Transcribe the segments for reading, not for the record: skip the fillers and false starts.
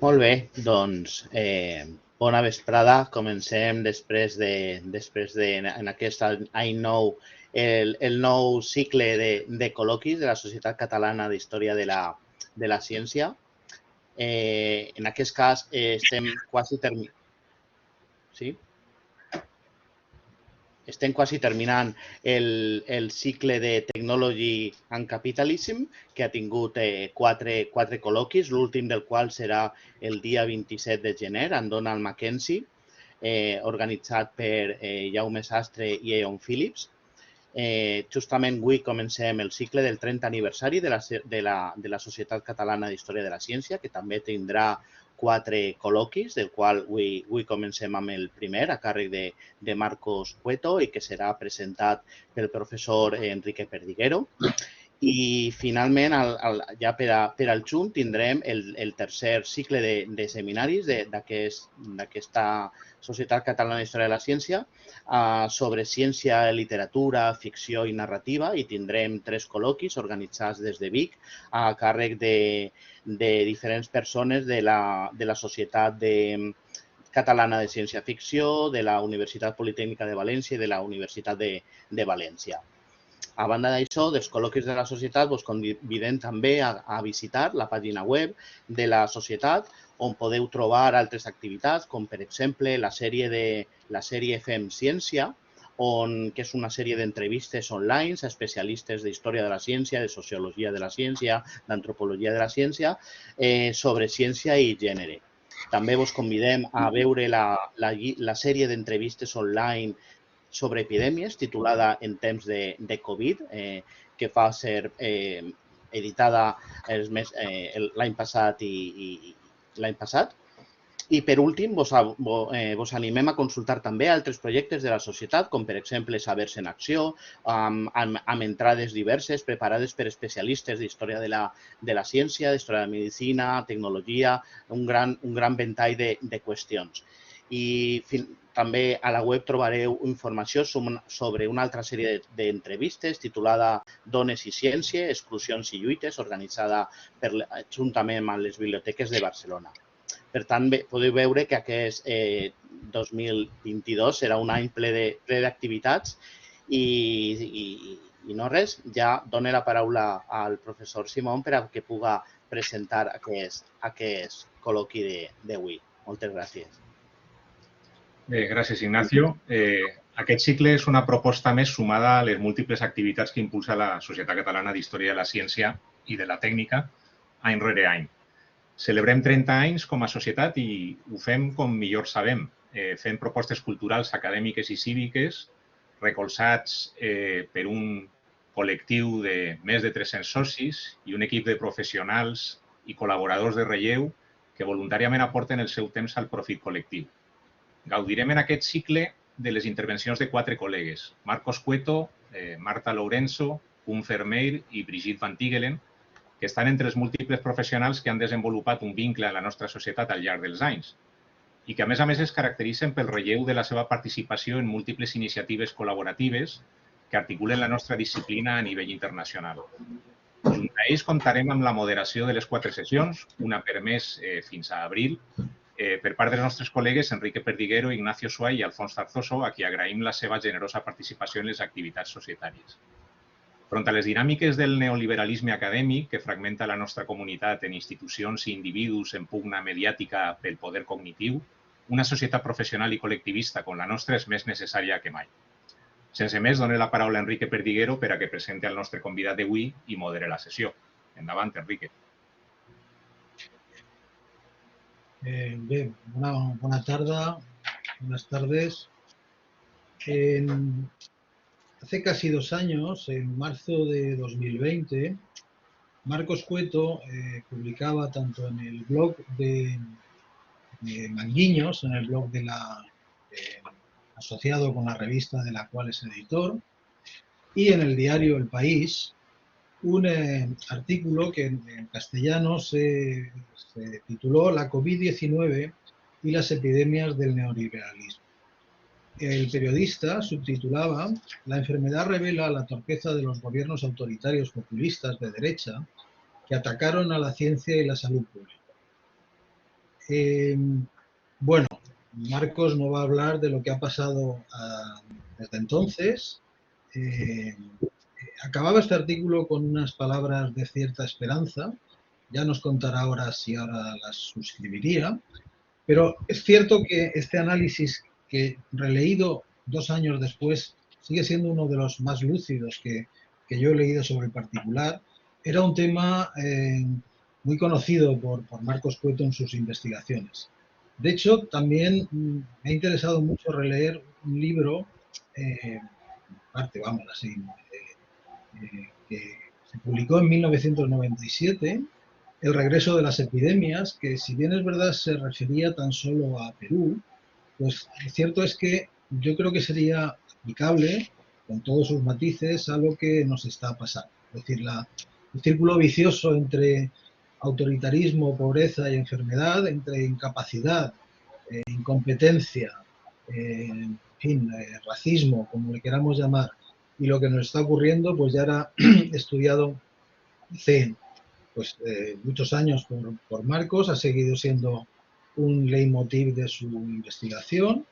Molt bé, doncs bona vesprada. Comencem després de en aquest any nou, el nou cicle de col·loquis de la Societat Catalana d'Història de la Ciència. En aquest cas estem quasi terminant. Sí? Estem quasi terminant el cicle de Technology and Capitalism, que ha tingut quatre col·loquis, l'últim del qual serà el dia 27 de gener, en Donald Mackenzie, organitzat per Jaume Sastre i Eon Phillips. Justament avui comencem el cicle del 30 aniversari de la Societat Catalana d'Història de la Ciència, que també tindrà 4 col·loquis, del qual avui comencem amb el primer, a càrrec de Marcos Cueto, i que serà presentat pel professor Enrique Perdiguero. I finalment, ja per al juny, tindrem el tercer cicle de seminaris d'aquesta Societat Catalana d'Història de la Ciència sobre ciència, literatura, ficció i narrativa, i tindrem 3 col·loquis organitzats des de Vic a càrrec de diferents persones de la Societat Catalana de Ciència-Ficció, de la Universitat Politècnica de València i de la Universitat de València. A banda d'això, dels col·loquis de la societat, us convidem també a visitar la pàgina web de la societat, on podeu trobar altres activitats, com per exemple la sèrie Fem Ciència, que és una sèrie d'entrevistes online a especialistes d'història de la ciència, de sociologia de la ciència, d'antropologia de la ciència, sobre ciència i gènere. També us convidem a veure la sèrie d'entrevistes online sobre epidèmies, titulada En temps de Covid, que va ser editada l'any passat I per últim, vos animem a consultar també altres projectes de la societat, com per exemple Sabers en Acció, amb entrades diverses preparades per especialistes d'història de la ciència, d'història de la medicina, tecnologia, un gran ventall de qüestions. I també a la web trobareu informació sobre una altra sèrie d'entrevistes titulada Dones i Ciència, Exclusions i Lluites, organitzada juntament amb les biblioteques de Barcelona. Per tant, podeu veure que aquest 2022 serà un any ple d'activitats i no res, ja dono la paraula al professor Simón per a que pugui presentar aquest col·loqui d'avui. Moltes gràcies. Bé, gràcies, Ignacio. Aquest cicle és una proposta més sumada a les múltiples activitats que impulsa la Societat Catalana d'Història de la Ciència i de la Tècnica any rere any. Celebrem 30 anys com a societat i ho fem com millor sabem, fent propostes culturals, acadèmiques i cíviques, recolzats per un col·lectiu de més de 300 socis i un equip de professionals i col·laboradors de relleu que voluntàriament aporten el seu temps al profit col·lectiu. Gaudirem en aquest cicle de les intervencions de 4 col·legues, Marcos Cueto, Marta Lourenço, Koen Vermeer i Brigitte Van Tigelen, que estan entre els múltiples professionals que han desenvolupat un vincle a la nostra societat al llarg dels anys i que, a més es caracteritzen pel relleu de la seva participació en múltiples iniciatives col·laboratives que articulen la nostra disciplina a nivell internacional. Junt a ells comptarem amb la moderació de les 4 sessions, una per mes fins a abril, per part dels nostres col·legues Enrique Perdiguero, Ignacio Suay i Alfons Tarzoso, a qui agraïm la seva generosa participació en les activitats societàries. Front a les dinàmiques del neoliberalisme acadèmic, que fragmenta la nostra comunitat en institucions i individus en pugna mediàtica pel poder cognitiu, una societat professional i col·lectivista com la nostra és més necessària que mai. Sense més, dono la paraula a Enrique Perdiguero per a que presenti el nostre convidat d'avui i modere la sessió. Endavant, Enrique. Bé, buenas tardes. Hace casi 2 años, en marzo de 2020, Marcos Cueto publicaba tanto en el blog de Manguiños, en el blog asociado con la revista de la cual es editor, y en el diario El País, un artículo que en castellano se tituló La COVID-19 y las epidemias del neoliberalismo. El periodista subtitulaba La enfermedad revela la torpeza de los gobiernos autoritarios populistas de derecha que atacaron a la ciencia y la salud pública. Bueno, Marcos no va a hablar de lo que ha pasado desde entonces. Acababa este artículo con unas palabras de cierta esperanza. Ya nos contará ahora si ahora las suscribiría. Pero es cierto que este análisis, que releído 2 años después, sigue siendo uno de los más lúcidos que yo he leído sobre el particular. Era un tema muy conocido por Marcos Cueto en sus investigaciones. De hecho, también me ha interesado mucho releer un libro, parte, vamos, así, que se publicó en 1997, El regreso de las epidemias, que si bien es verdad se refería tan solo a Perú, pues lo cierto es que yo creo que sería aplicable, con todos sus matices, a lo que nos está pasando. Es decir, el círculo vicioso entre autoritarismo, pobreza y enfermedad, entre incapacidad, incompetencia, en fin, racismo, como le queramos llamar, y lo que nos está ocurriendo, pues ya era estudiado hace pues, muchos años por Marcos, ha seguido siendo un leitmotiv de su investigación.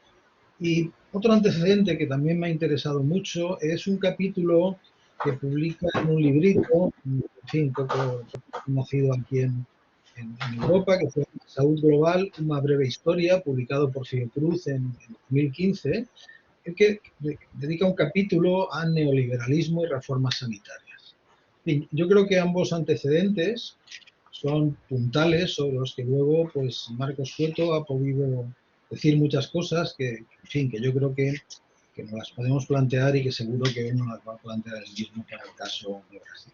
Y otro antecedente que también me ha interesado mucho es un capítulo que publica en un librito, en fin, poco conocido aquí en Europa, que fue Salud Global, una breve historia, publicado por Fiocruz en 2015, el que dedica un capítulo al neoliberalismo y reformas sanitarias. Yo creo que ambos antecedentes son puntales sobre los que luego pues Marcos Cueto ha podido decir muchas cosas que, en fin, que yo creo que nos las podemos plantear y que seguro que él nos las va a plantear el mismo para el caso de Brasil.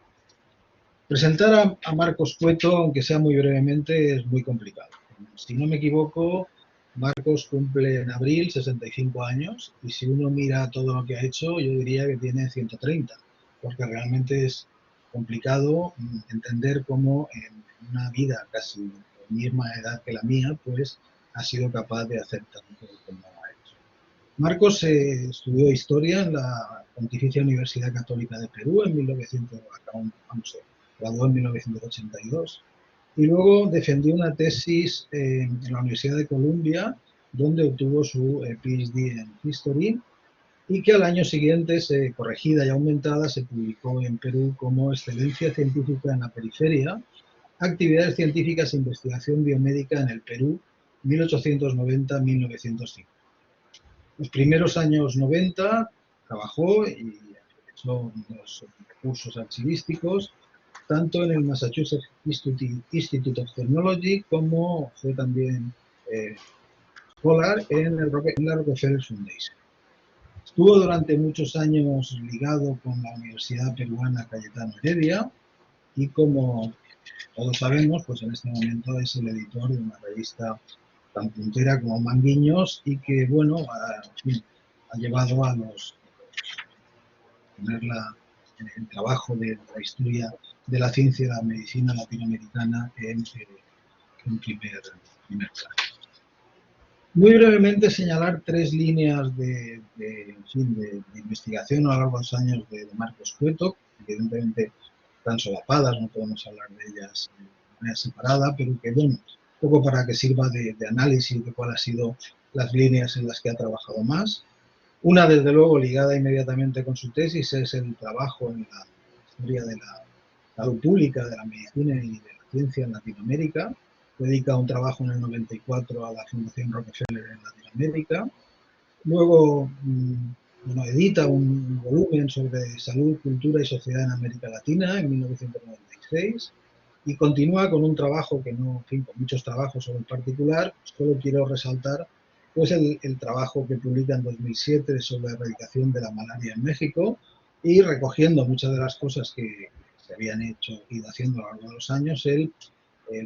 Presentar a Marcos Cueto, aunque sea muy brevemente, es muy complicado. Si no me equivoco, Marcos cumple en abril 65 años y si uno mira todo lo que ha hecho, yo diría que tiene 130, porque realmente es complicado entender cómo en una vida casi de la misma edad que la mía, pues ha sido capaz de hacer tanto como ha hecho. Marcos estudió Historia en la Pontificia Universidad Católica de Perú en 1900, graduó en 1982 y luego defendió una tesis en la Universidad de Columbia donde obtuvo su PhD en History y que al año siguiente, corregida y aumentada, se publicó en Perú como Excelencia Científica en la Periferia, Actividades Científicas e Investigación Biomédica en el Perú, 1890-1905. Los primeros años 90 trabajó y hecho unos recursos archivísticos tanto en el Massachusetts Institute of Technology como fue también scholar en la Rockefeller Foundation. Estuvo durante muchos años ligado con la Universidad Peruana Cayetano Heredia y como todos sabemos, pues en este momento es el editor de una revista tan puntera como Manguiños y que, bueno, ha llevado a poner el trabajo de la historia de la ciencia y la medicina latinoamericana en primer plano. Muy brevemente señalar 3 líneas de investigación a lo largo de los años de Marcos Cueto, evidentemente están solapadas, no podemos hablar de ellas de manera separada, pero que, bueno, un poco para que sirva de análisis de cuáles han sido las líneas en las que ha trabajado más. Una, desde luego, ligada inmediatamente con su tesis, es el trabajo en la historia de la salud pública, de la medicina y de la ciencia en Latinoamérica. Dedica un trabajo en el 94 a la Fundación Rockefeller en Latinoamérica. Luego, bueno, edita un volumen sobre salud, cultura y sociedad en América Latina en 1996 y continúa con un trabajo que no, en fin, con muchos trabajos sobre el particular. Solo quiero resaltar pues el trabajo que publica en 2007 sobre la erradicación de la malaria en México y recogiendo muchas de las cosas que se habían hecho y haciendo a lo largo de los años, el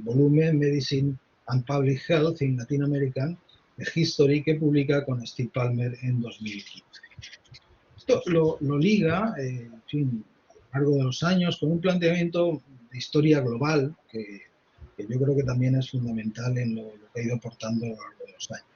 volumen Medicine and Public Health in Latin American History que publica con Steve Palmer en 2015. Esto lo liga, en fin, a lo largo de los años con un planteamiento de historia global que yo creo que también es fundamental en lo que ha ido aportando a lo largo de los años.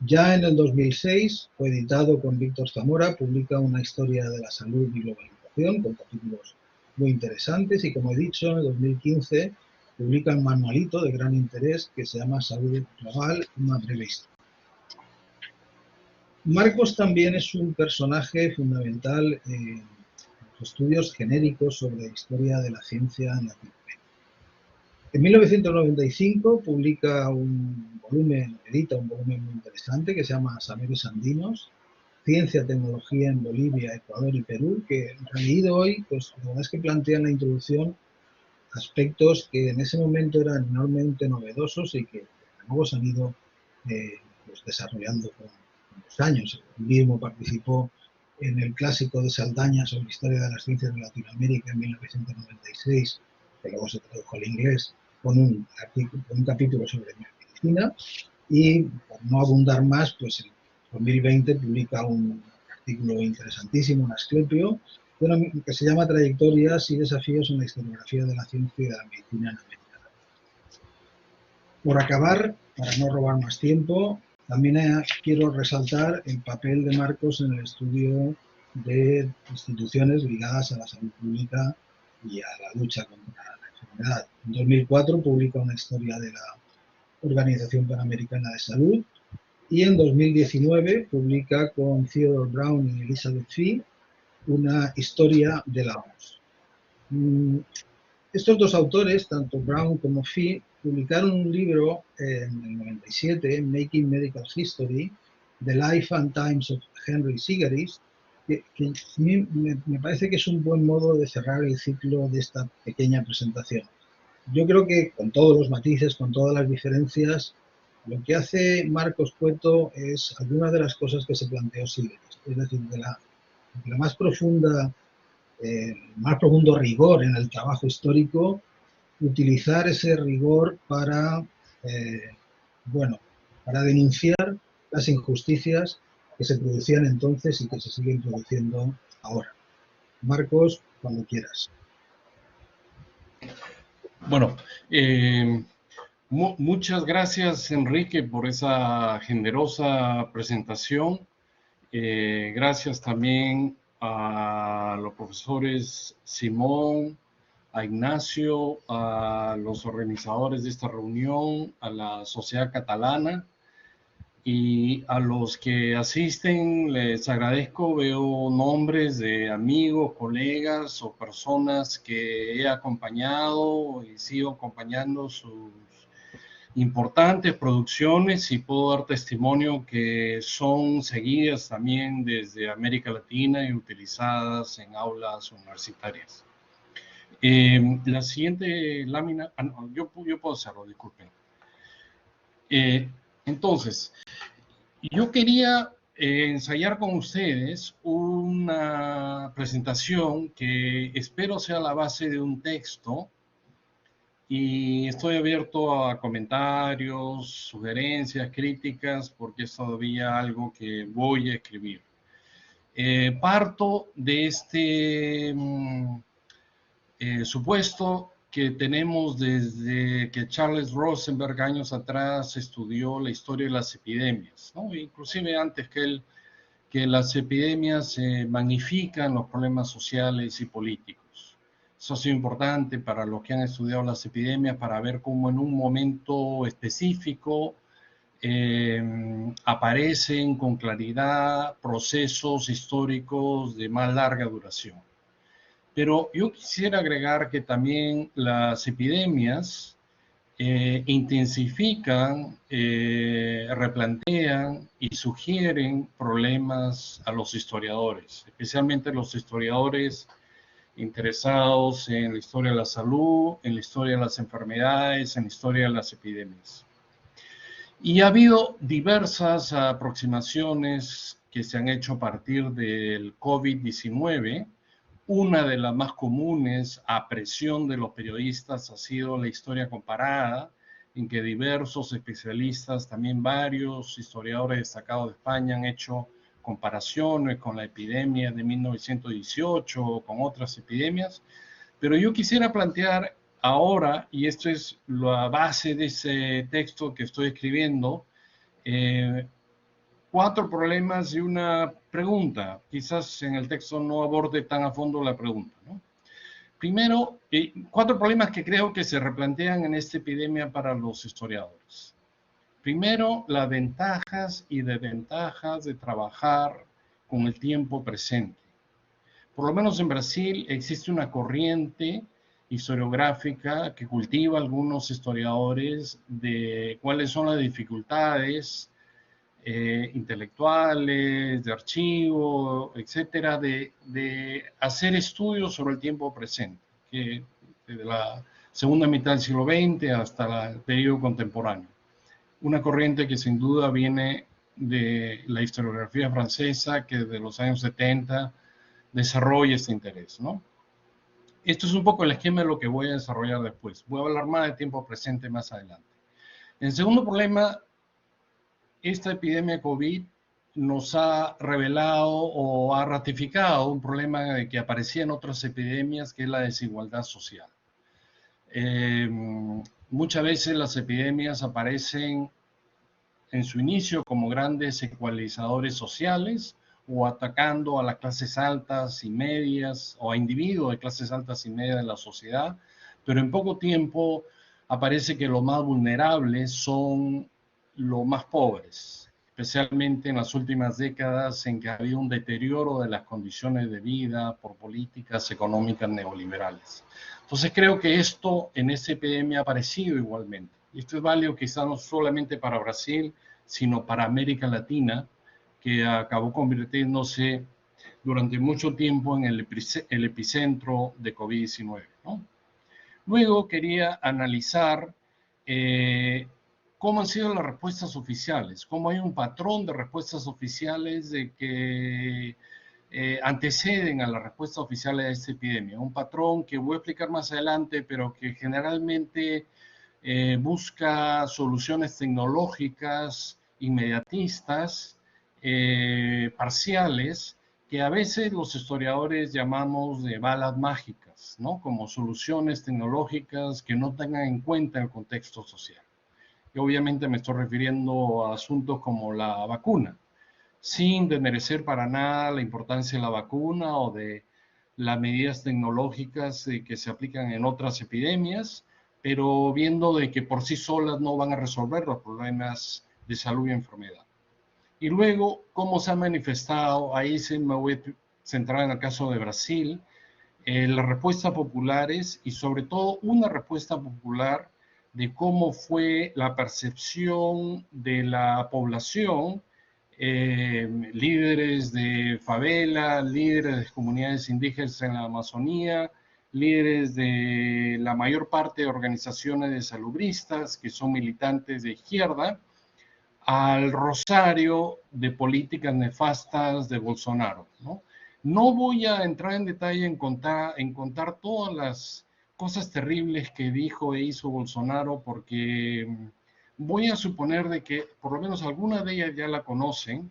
Ya en el 2006 fue editado con Víctor Zamora, publica una historia de la salud y globalización con capítulos muy interesantes y, como he dicho, en el 2015 publica un manualito de gran interés que se llama Salud Global, una breve historia. Marcos también es un personaje fundamental en los estudios genéricos sobre la historia de la ciencia en Latinoamérica. En 1995 publica edita un volumen muy interesante que se llama Saberes Andinos, Ciencia, Tecnología en Bolivia, Ecuador y Perú, que releído hoy, pues la verdad es que plantea en la introducción aspectos que en ese momento eran enormemente novedosos y que luego se han ido pues desarrollando con los años. Él mismo participó en el clásico de Saldaña sobre la historia de las ciencias de Latinoamérica en 1996, que luego se tradujo al inglés, con un capítulo sobre medicina, y por no abundar más, pues en 2020 publica un artículo interesantísimo en Asclepio, que se llama Trayectorias y desafíos en la historiografía de la ciencia y de la medicina en América Latina. Por acabar, para no robar más tiempo, también quiero resaltar el papel de Marcos en el estudio de instituciones ligadas a la salud pública y a la lucha contra la enfermedad. En 2004 publica una historia de la Organización Panamericana de Salud y en 2019 publica con Theodore Brown y Elizabeth Fee una historia de la OMS. Estos dos autores, tanto Brown como Fee, publicaron un libro en el 97, Making Medical History, The Life and Times of Henry Sigaris, que me parece que es un buen modo de cerrar el ciclo de esta pequeña presentación. Yo creo que con todos los matices, con todas las diferencias, lo que hace Marcos Cueto es algunas de las cosas que se planteó Sigaris, es decir, de la más profunda, más profundo rigor en el trabajo histórico, utilizar ese rigor para, para denunciar las injusticias que se producían entonces y que se siguen produciendo ahora. Marcos, cuando quieras. Bueno, muchas gracias, Enrique, por esa generosa presentación. Gracias también a los profesores Simón, a Ignacio, a los organizadores de esta reunión, a la Sociedad Catalana y a los que asisten. Les agradezco. Veo nombres de amigos, colegas o personas que he acompañado y sigo acompañando sus importantes producciones, y puedo dar testimonio que son seguidas también desde América Latina y utilizadas en aulas universitarias. La siguiente lámina, no, yo puedo hacerlo, disculpen. Entonces, yo quería ensayar con ustedes una presentación que espero sea la base de un texto, y estoy abierto a comentarios, sugerencias, críticas, porque es todavía algo que voy a escribir. Parto de este supuesto que tenemos desde que Charles Rosenberg años atrás estudió la historia de las epidemias, ¿no? Inclusive antes que él, que las epidemias magnifican los problemas sociales y políticos. Eso ha sido importante para los que han estudiado las epidemias, para ver cómo en un momento específico aparecen con claridad procesos históricos de más larga duración. Pero yo quisiera agregar que también las epidemias intensifican, replantean y sugieren problemas a los historiadores, especialmente los historiadores interesados en la historia de la salud, en la historia de las enfermedades, en la historia de las epidemias. Y ha habido diversas aproximaciones que se han hecho a partir del COVID-19. Una de las más comunes a presión de los periodistas ha sido la historia comparada, en que diversos especialistas, también varios historiadores destacados de España, han hecho comparaciones con la epidemia de 1918 o con otras epidemias. Pero yo quisiera plantear ahora, y esto es la base de ese texto que estoy escribiendo, 4 problemas y una pregunta. Quizás en el texto no aborde tan a fondo la pregunta, ¿no? Primero, 4 problemas que creo que se replantean en esta epidemia para los historiadores. Primero, las ventajas y desventajas de trabajar con el tiempo presente. Por lo menos en Brasil existe una corriente historiográfica que cultiva algunos historiadores de cuáles son las dificultades intelectuales, de archivo, etcétera, de hacer estudios sobre el tiempo presente, que desde la segunda mitad del siglo XX hasta el periodo contemporáneo. Una corriente que sin duda viene de la historiografía francesa, que desde los años 70 desarrolla este interés, ¿no? Esto es un poco el esquema de lo que voy a desarrollar después. Voy a hablar más de tiempo presente más adelante. El segundo problema, esta epidemia de COVID nos ha revelado o ha ratificado un problema que aparecía en otras epidemias, que es la desigualdad social. Muchas veces las epidemias aparecen en su inicio como grandes ecualizadores sociales o atacando a las clases altas y medias o a individuos de clases altas y medias de la sociedad, pero en poco tiempo aparece que los más vulnerables son los más pobres, especialmente en las últimas décadas en que ha habido un deterioro de las condiciones de vida por políticas económicas neoliberales. Entonces creo que esto en esta epidemia ha aparecido igualmente. Y esto es válido quizás no solamente para Brasil, sino para América Latina, que acabó convirtiéndose durante mucho tiempo en el epicentro de COVID-19, ¿no? Luego quería analizar cómo han sido las respuestas oficiales, cómo hay un patrón de respuestas oficiales de que anteceden a las respuestas oficiales de esta epidemia. Un patrón que voy a explicar más adelante, pero que generalmente busca soluciones tecnológicas inmediatistas, parciales, que a veces los historiadores llamamos de balas mágicas, ¿no? Como soluciones tecnológicas que no tengan en cuenta el contexto social. Y obviamente me estoy refiriendo a asuntos como la vacuna, sin desmerecer para nada la importancia de la vacuna o de las medidas tecnológicas que se aplican en otras epidemias, pero viendo de que por sí solas no van a resolver los problemas de salud y enfermedad. Y luego, cómo se ha manifestado, ahí sí me voy a centrar en el caso de Brasil, las respuestas populares y sobre todo una respuesta popular de cómo fue la percepción de la población, líderes de favela, líderes de comunidades indígenas en la Amazonía, líderes de la mayor parte de organizaciones de salubristas que son militantes de izquierda, al rosario de políticas nefastas de Bolsonaro, ¿no? No voy a entrar en detalle en contar todas las cosas terribles que dijo e hizo Bolsonaro, porque voy a suponer de que por lo menos algunas de ellas ya la conocen.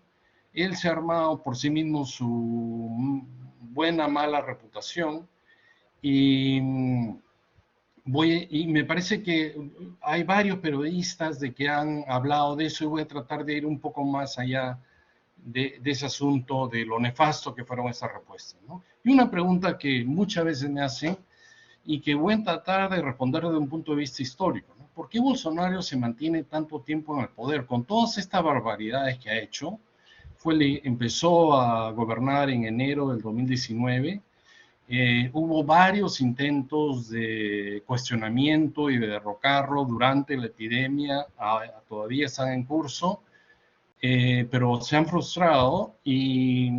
Él se ha armado por sí mismo su buena, mala reputación y me parece que hay varios periodistas de que han hablado de eso y voy a tratar de ir un poco más allá de ese asunto, de lo nefasto que fueron esas respuestas, ¿no? Y una pregunta que muchas veces me hacen y que voy a tratar de responder desde un punto de vista histórico, ¿no? ¿Por qué Bolsonaro se mantiene tanto tiempo en el poder? Con todas estas barbaridades que ha hecho, empezó a gobernar en enero del 2019, hubo varios intentos de cuestionamiento y de derrocarlo durante la epidemia, todavía están en curso, pero se han frustrado y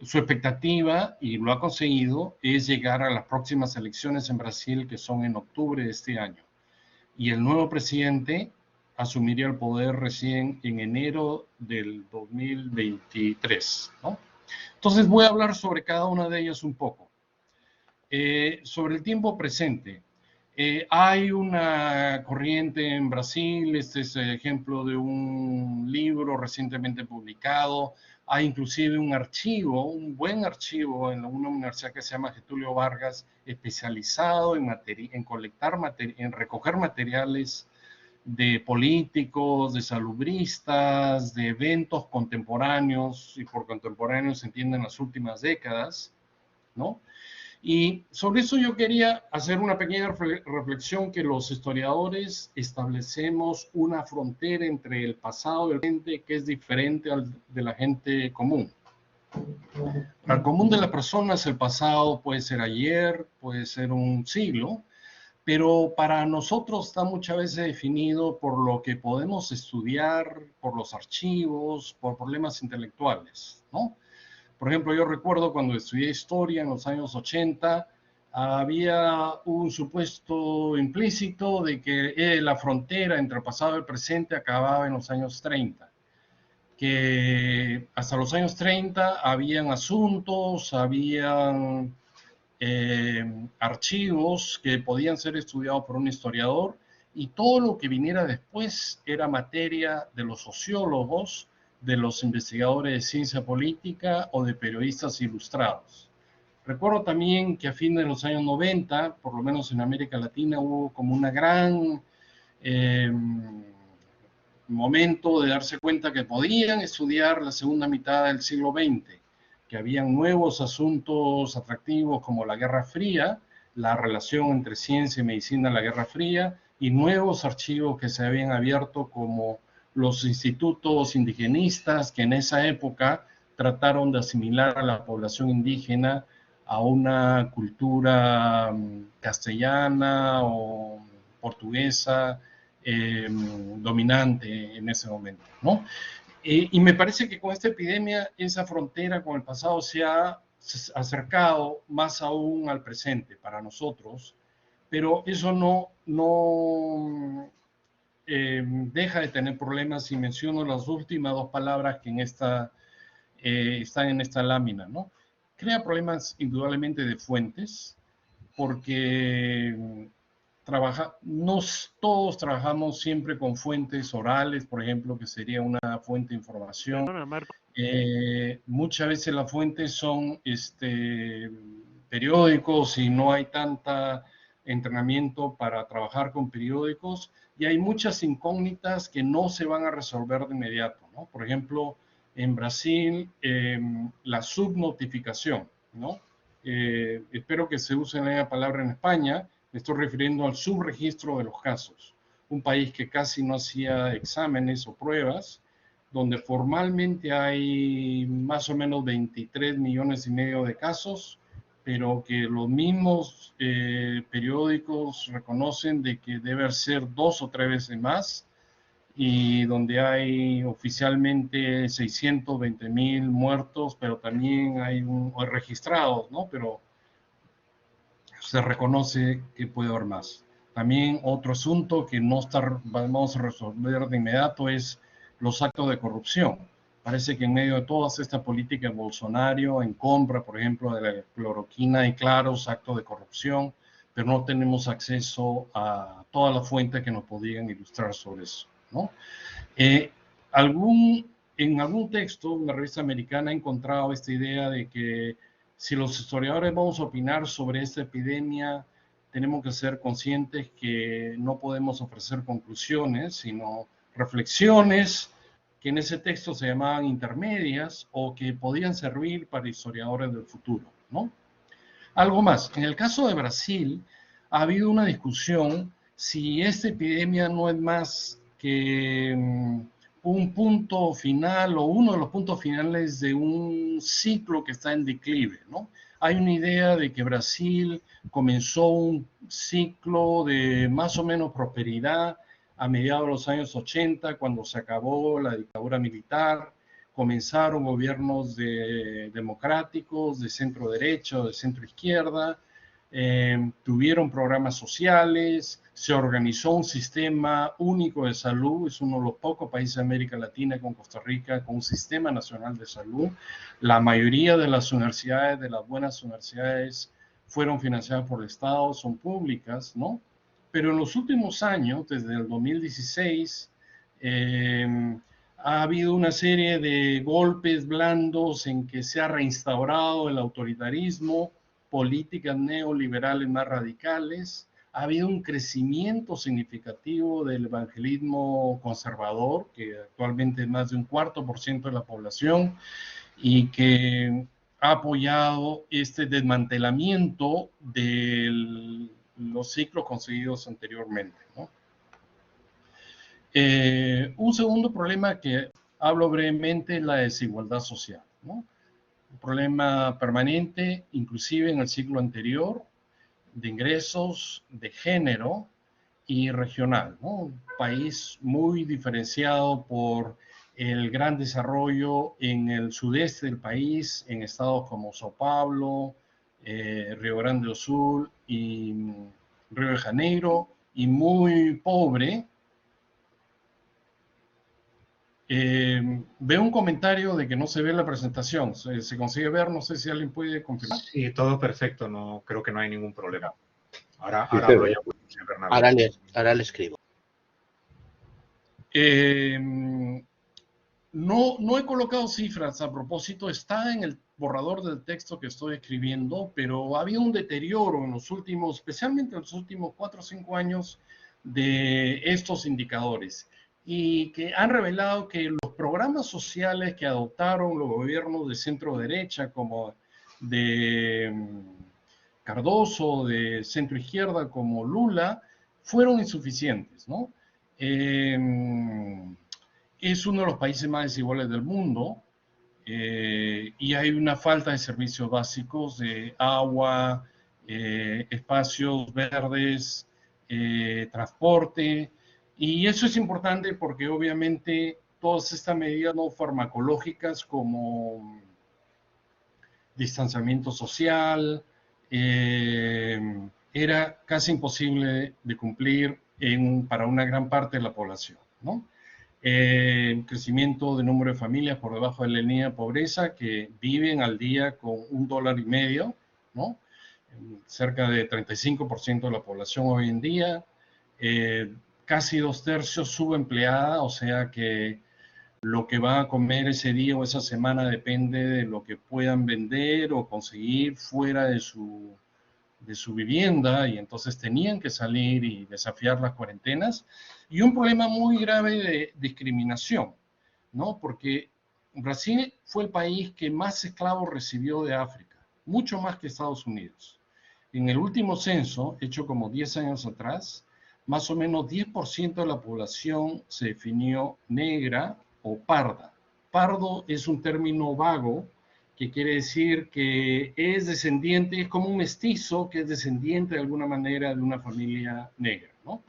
su expectativa, y lo ha conseguido, es llegar a las próximas elecciones en Brasil, que son en octubre de este año. Y el nuevo presidente asumiría el poder recién en enero del 2023, ¿no? Entonces voy a hablar sobre cada una de ellas un poco. Sobre el tiempo presente. Hay una corriente en Brasil, este es el ejemplo de un libro recientemente publicado, hay inclusive un archivo, un buen archivo en una universidad que se llama Getúlio Vargas, especializado en recoger materiales de políticos, de salubristas, de eventos contemporáneos, y por contemporáneos se entienden las últimas décadas, ¿no? Y sobre eso yo quería hacer una pequeña reflexión, que los historiadores establecemos una frontera entre el pasado y el presente que es diferente al de la gente común. Para el común de las personas el pasado puede ser ayer, puede ser un siglo, pero para nosotros está muchas veces definido por lo que podemos estudiar, por los archivos, por problemas intelectuales, ¿no? Por ejemplo, yo recuerdo cuando estudié historia en los años 80, había un supuesto implícito de que la frontera entre el pasado y el presente acababa en los años 30, que hasta los años 30 habían asuntos, habían archivos que podían ser estudiados por un historiador, y todo lo que viniera después era materia de los sociólogos, de los investigadores de ciencia política o de periodistas ilustrados. Recuerdo también que a fines de los años 90, por lo menos en América Latina, hubo como una gran momento de darse cuenta que podían estudiar la segunda mitad del siglo XX, que habían nuevos asuntos atractivos como la Guerra Fría, la relación entre ciencia y medicina en la Guerra Fría, y nuevos archivos que se habían abierto como los institutos indigenistas que en esa época trataron de asimilar a la población indígena a una cultura castellana o portuguesa dominante en ese momento, ¿no? Y me parece que con esta epidemia esa frontera con el pasado se ha acercado más aún al presente para nosotros, pero eso no deja de tener problemas, y menciono las últimas dos palabras que están en esta lámina, ¿no? Crea problemas indudablemente de fuentes, porque no todos trabajamos siempre con fuentes orales, por ejemplo, que sería una fuente de información. Muchas veces las fuentes son periódicos, y no hay tanta entrenamiento para trabajar con periódicos, y hay muchas incógnitas que no se van a resolver de inmediato, ¿no? Por ejemplo, en Brasil, la subnotificación, ¿no? Espero que se use la palabra en España. Me estoy refiriendo al subregistro de los casos, un país que casi no hacía exámenes o pruebas, donde formalmente hay más o menos 23 millones y medio de casos, pero que los mismos periódicos reconocen de que debe ser 2 o 3 veces más, y donde hay oficialmente 620,000 muertos, pero también hay registrados, ¿no? Pero se reconoce que puede haber más. También otro asunto que no vamos a resolver de inmediato es los actos de corrupción. Parece que en medio de todas estas políticas de Bolsonaro, en compra, por ejemplo, de la cloroquina, hay claros actos de corrupción, pero no tenemos acceso a todas las fuentes que nos podrían ilustrar sobre eso, ¿no? En algún texto, una revista americana, ha encontrado esta idea de que si los historiadores vamos a opinar sobre esta epidemia, tenemos que ser conscientes que no podemos ofrecer conclusiones, sino reflexiones que en ese texto se llamaban intermedias, o que podían servir para historiadores del futuro, ¿no? Algo más, en el caso de Brasil, ha habido una discusión si esta epidemia no es más que un punto final, o uno de los puntos finales de un ciclo que está en declive, ¿no? Hay una idea de que Brasil comenzó un ciclo de más o menos prosperidad a mediados de los años 80, cuando se acabó la dictadura militar, comenzaron gobiernos democráticos, de centro derecha, de centro izquierda, tuvieron programas sociales, se organizó un sistema único de salud. Es uno de los pocos países de América Latina, con Costa Rica, con un sistema nacional de salud. La mayoría de las universidades, de las buenas universidades, fueron financiadas por el Estado, son públicas, ¿no? Pero en los últimos años, desde el 2016, ha habido una serie de golpes blandos en que se ha reinstaurado el autoritarismo, políticas neoliberales más radicales. Ha habido un crecimiento significativo del evangelismo conservador, que actualmente es más de un 4% de la población, y que ha apoyado este desmantelamiento de los ciclos conseguidos anteriormente, ¿no? Un segundo problema que hablo brevemente es la desigualdad social, ¿no? Un problema permanente, inclusive en el ciclo anterior, de ingresos, de género y regional, ¿no? Un país muy diferenciado por el gran desarrollo en el sudeste del país, en estados como Sao Paulo, Río Grande do Sul y Río de Janeiro, y muy pobre. Veo un comentario de que no se ve la presentación. ¿Se consigue ver? No sé si alguien puede confirmar. Sí, todo perfecto. No, creo que no hay ningún problema. Ahora Sí, hablo yo, señor Bernardo. Ahora le escribo. No he colocado cifras a propósito, está en el borrador del texto que estoy escribiendo, pero ha habido un deterioro en los últimos, especialmente en los últimos 4 o 5 años, de estos indicadores, y que han revelado que los programas sociales que adoptaron los gobiernos de centro derecha, como de Cardoso, de centro izquierda, como Lula, fueron insuficientes, ¿no? Es uno de los países más desiguales del mundo, y hay una falta de servicios básicos de agua, espacios verdes, transporte, y eso es importante porque obviamente todas estas medidas no farmacológicas como distanciamiento social, era casi imposible de cumplir para una gran parte de la población, ¿no? Crecimiento de número de familias por debajo de la línea de pobreza que viven al día con $1.50, ¿no? Cerca de 35% de la población hoy en día, casi 2/3 subempleada, o sea que lo que van a comer ese día o esa semana depende de lo que puedan vender o conseguir fuera de su vivienda, y entonces tenían que salir y desafiar las cuarentenas, y un problema muy grave de discriminación, ¿no? Porque Brasil fue el país que más esclavos recibió de África, mucho más que Estados Unidos. En el último censo, hecho como 10 años atrás, más o menos 10% de la población se definió negra o parda. Pardo es un término vago que quiere decir que es descendiente, es como un mestizo que es descendiente de alguna manera de una familia negra, ¿no?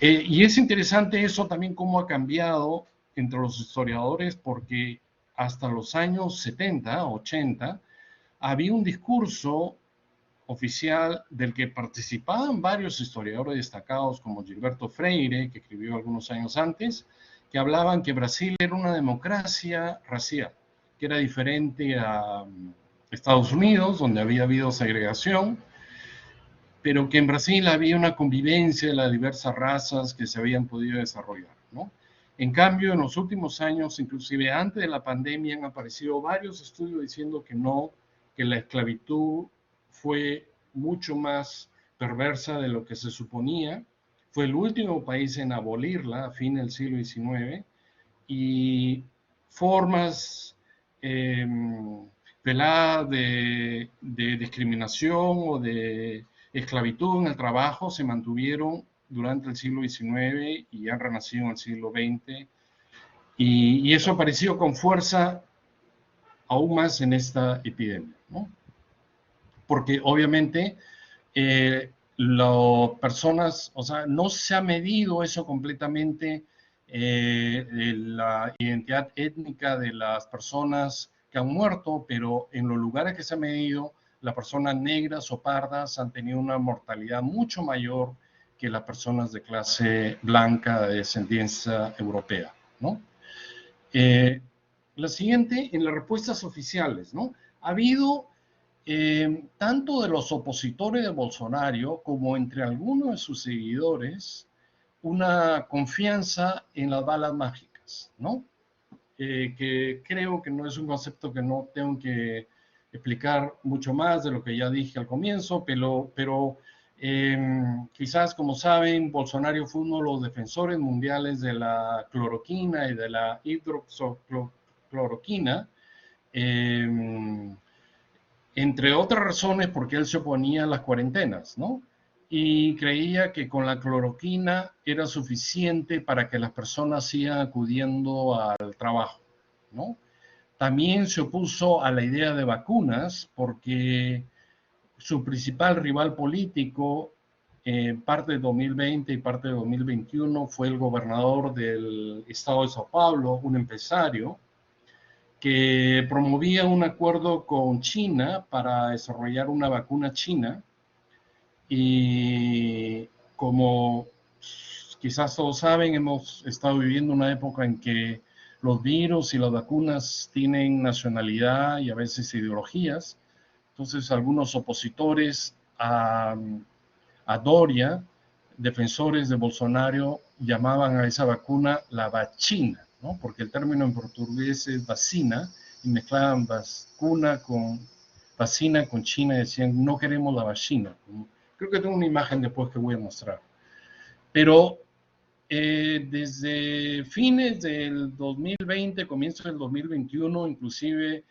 Y es interesante eso también cómo ha cambiado entre los historiadores, porque hasta los años 70, 80, había un discurso oficial del que participaban varios historiadores destacados como Gilberto Freire, que escribió algunos años antes, que hablaban que Brasil era una democracia racial, que era diferente a Estados Unidos, donde había habido segregación, pero que en Brasil había una convivencia de las diversas razas que se habían podido desarrollar, ¿no? En cambio, en los últimos años, inclusive antes de la pandemia, han aparecido varios estudios diciendo que no, que la esclavitud fue mucho más perversa de lo que se suponía. Fue el último país en abolirla a fin del siglo XIX, y formas veladas de discriminación o de esclavitud en el trabajo se mantuvieron durante el siglo XIX y han renacido en el siglo XX, y eso apareció con fuerza aún más en esta epidemia, ¿no? Porque obviamente las personas, o sea, no se ha medido eso completamente, la identidad étnica de las personas que han muerto, pero en los lugares que se ha medido, las personas negras o pardas han tenido una mortalidad mucho mayor que las personas de clase blanca de descendencia europea, ¿no? La siguiente, en las respuestas oficiales, ¿no? Ha habido tanto de los opositores de Bolsonaro como entre algunos de sus seguidores una confianza en las balas mágicas, ¿no? Que creo que no es un concepto que no tengo que explicar mucho más de lo que ya dije al comienzo, pero quizás, como saben, Bolsonaro fue uno de los defensores mundiales de la cloroquina y de la hidroxicloroquina, entre otras razones porque él se oponía a las cuarentenas, ¿no? Y creía que con la cloroquina era suficiente para que las personas sigan acudiendo al trabajo, ¿no? También se opuso a la idea de vacunas porque su principal rival político, parte de 2020 y parte de 2021, fue el gobernador del estado de Sao Paulo, un empresario, que promovía un acuerdo con China para desarrollar una vacuna china. Y como quizás todos saben, hemos estado viviendo una época en que los virus y las vacunas tienen nacionalidad y a veces ideologías. Entonces, algunos opositores a Doria, defensores de Bolsonaro, llamaban a esa vacuna la vacina, ¿no? Porque el término en portugués es vacina, y mezclaban vacina con China y decían, no queremos la vacina. Creo que tengo una imagen después que voy a mostrar. Pero desde fines del 2020, comienzos del 2021, inclusive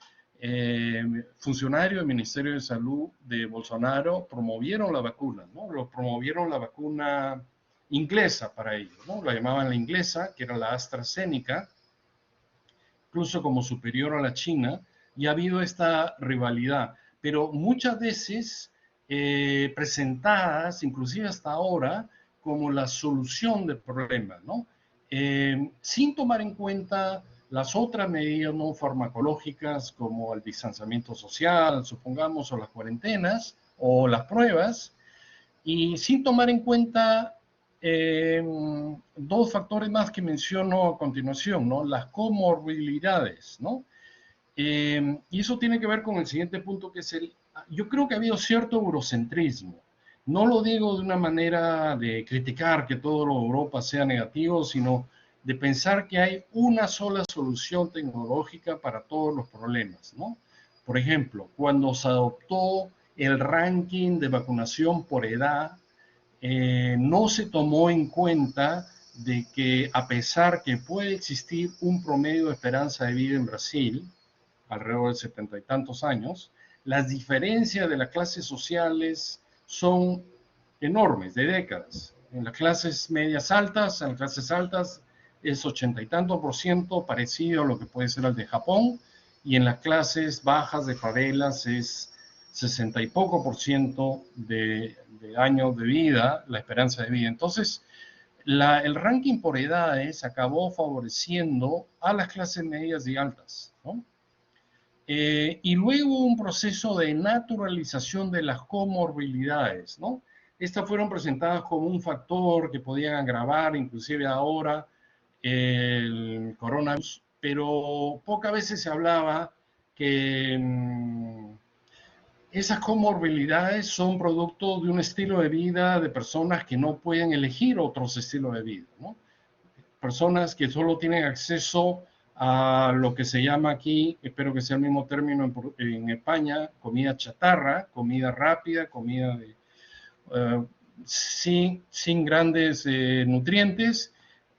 funcionarios del Ministerio de Salud de Bolsonaro promovieron la vacuna, ¿no? Promovieron la vacuna inglesa para ellos, ¿no? La llamaban la inglesa, que era la AstraZeneca, incluso como superior a la China, y ha habido esta rivalidad. Pero muchas veces presentadas, inclusive hasta ahora, como la solución del problema, ¿no? Sin tomar en cuenta las otras medidas no farmacológicas como el distanciamiento social, supongamos, o las cuarentenas, o las pruebas, y sin tomar en cuenta dos factores más que menciono a continuación, ¿no? Las comorbilidades, ¿no? Y eso tiene que ver con el siguiente punto, que es yo creo que ha habido cierto eurocentrismo. No lo digo de una manera de criticar que todo lo de Europa sea negativo, sino de pensar que hay una sola solución tecnológica para todos los problemas, ¿no? Por ejemplo, cuando se adoptó el ranking de vacunación por edad, no se tomó en cuenta de que a pesar que puede existir un promedio de esperanza de vida en Brasil, alrededor de 70 y tantos años, las diferencias de las clases sociales son enormes, de décadas. En las clases medias altas, en las clases altas es 80 y tanto %, parecido a lo que puede ser el de Japón, y en las clases bajas de favelas es 60 y poco % de años de vida, la esperanza de vida. Entonces, el ranking por edades acabó favoreciendo a las clases medias y altas, ¿no? Y luego un proceso de naturalización de las comorbilidades, ¿no? Estas fueron presentadas como un factor que podían agravar, inclusive ahora, el coronavirus, pero pocas veces se hablaba que esas comorbilidades son producto de un estilo de vida de personas que no pueden elegir otros estilos de vida, ¿no? Personas que solo tienen acceso a lo que se llama aquí, espero que sea el mismo término en España, comida chatarra, comida rápida, comida sin grandes nutrientes,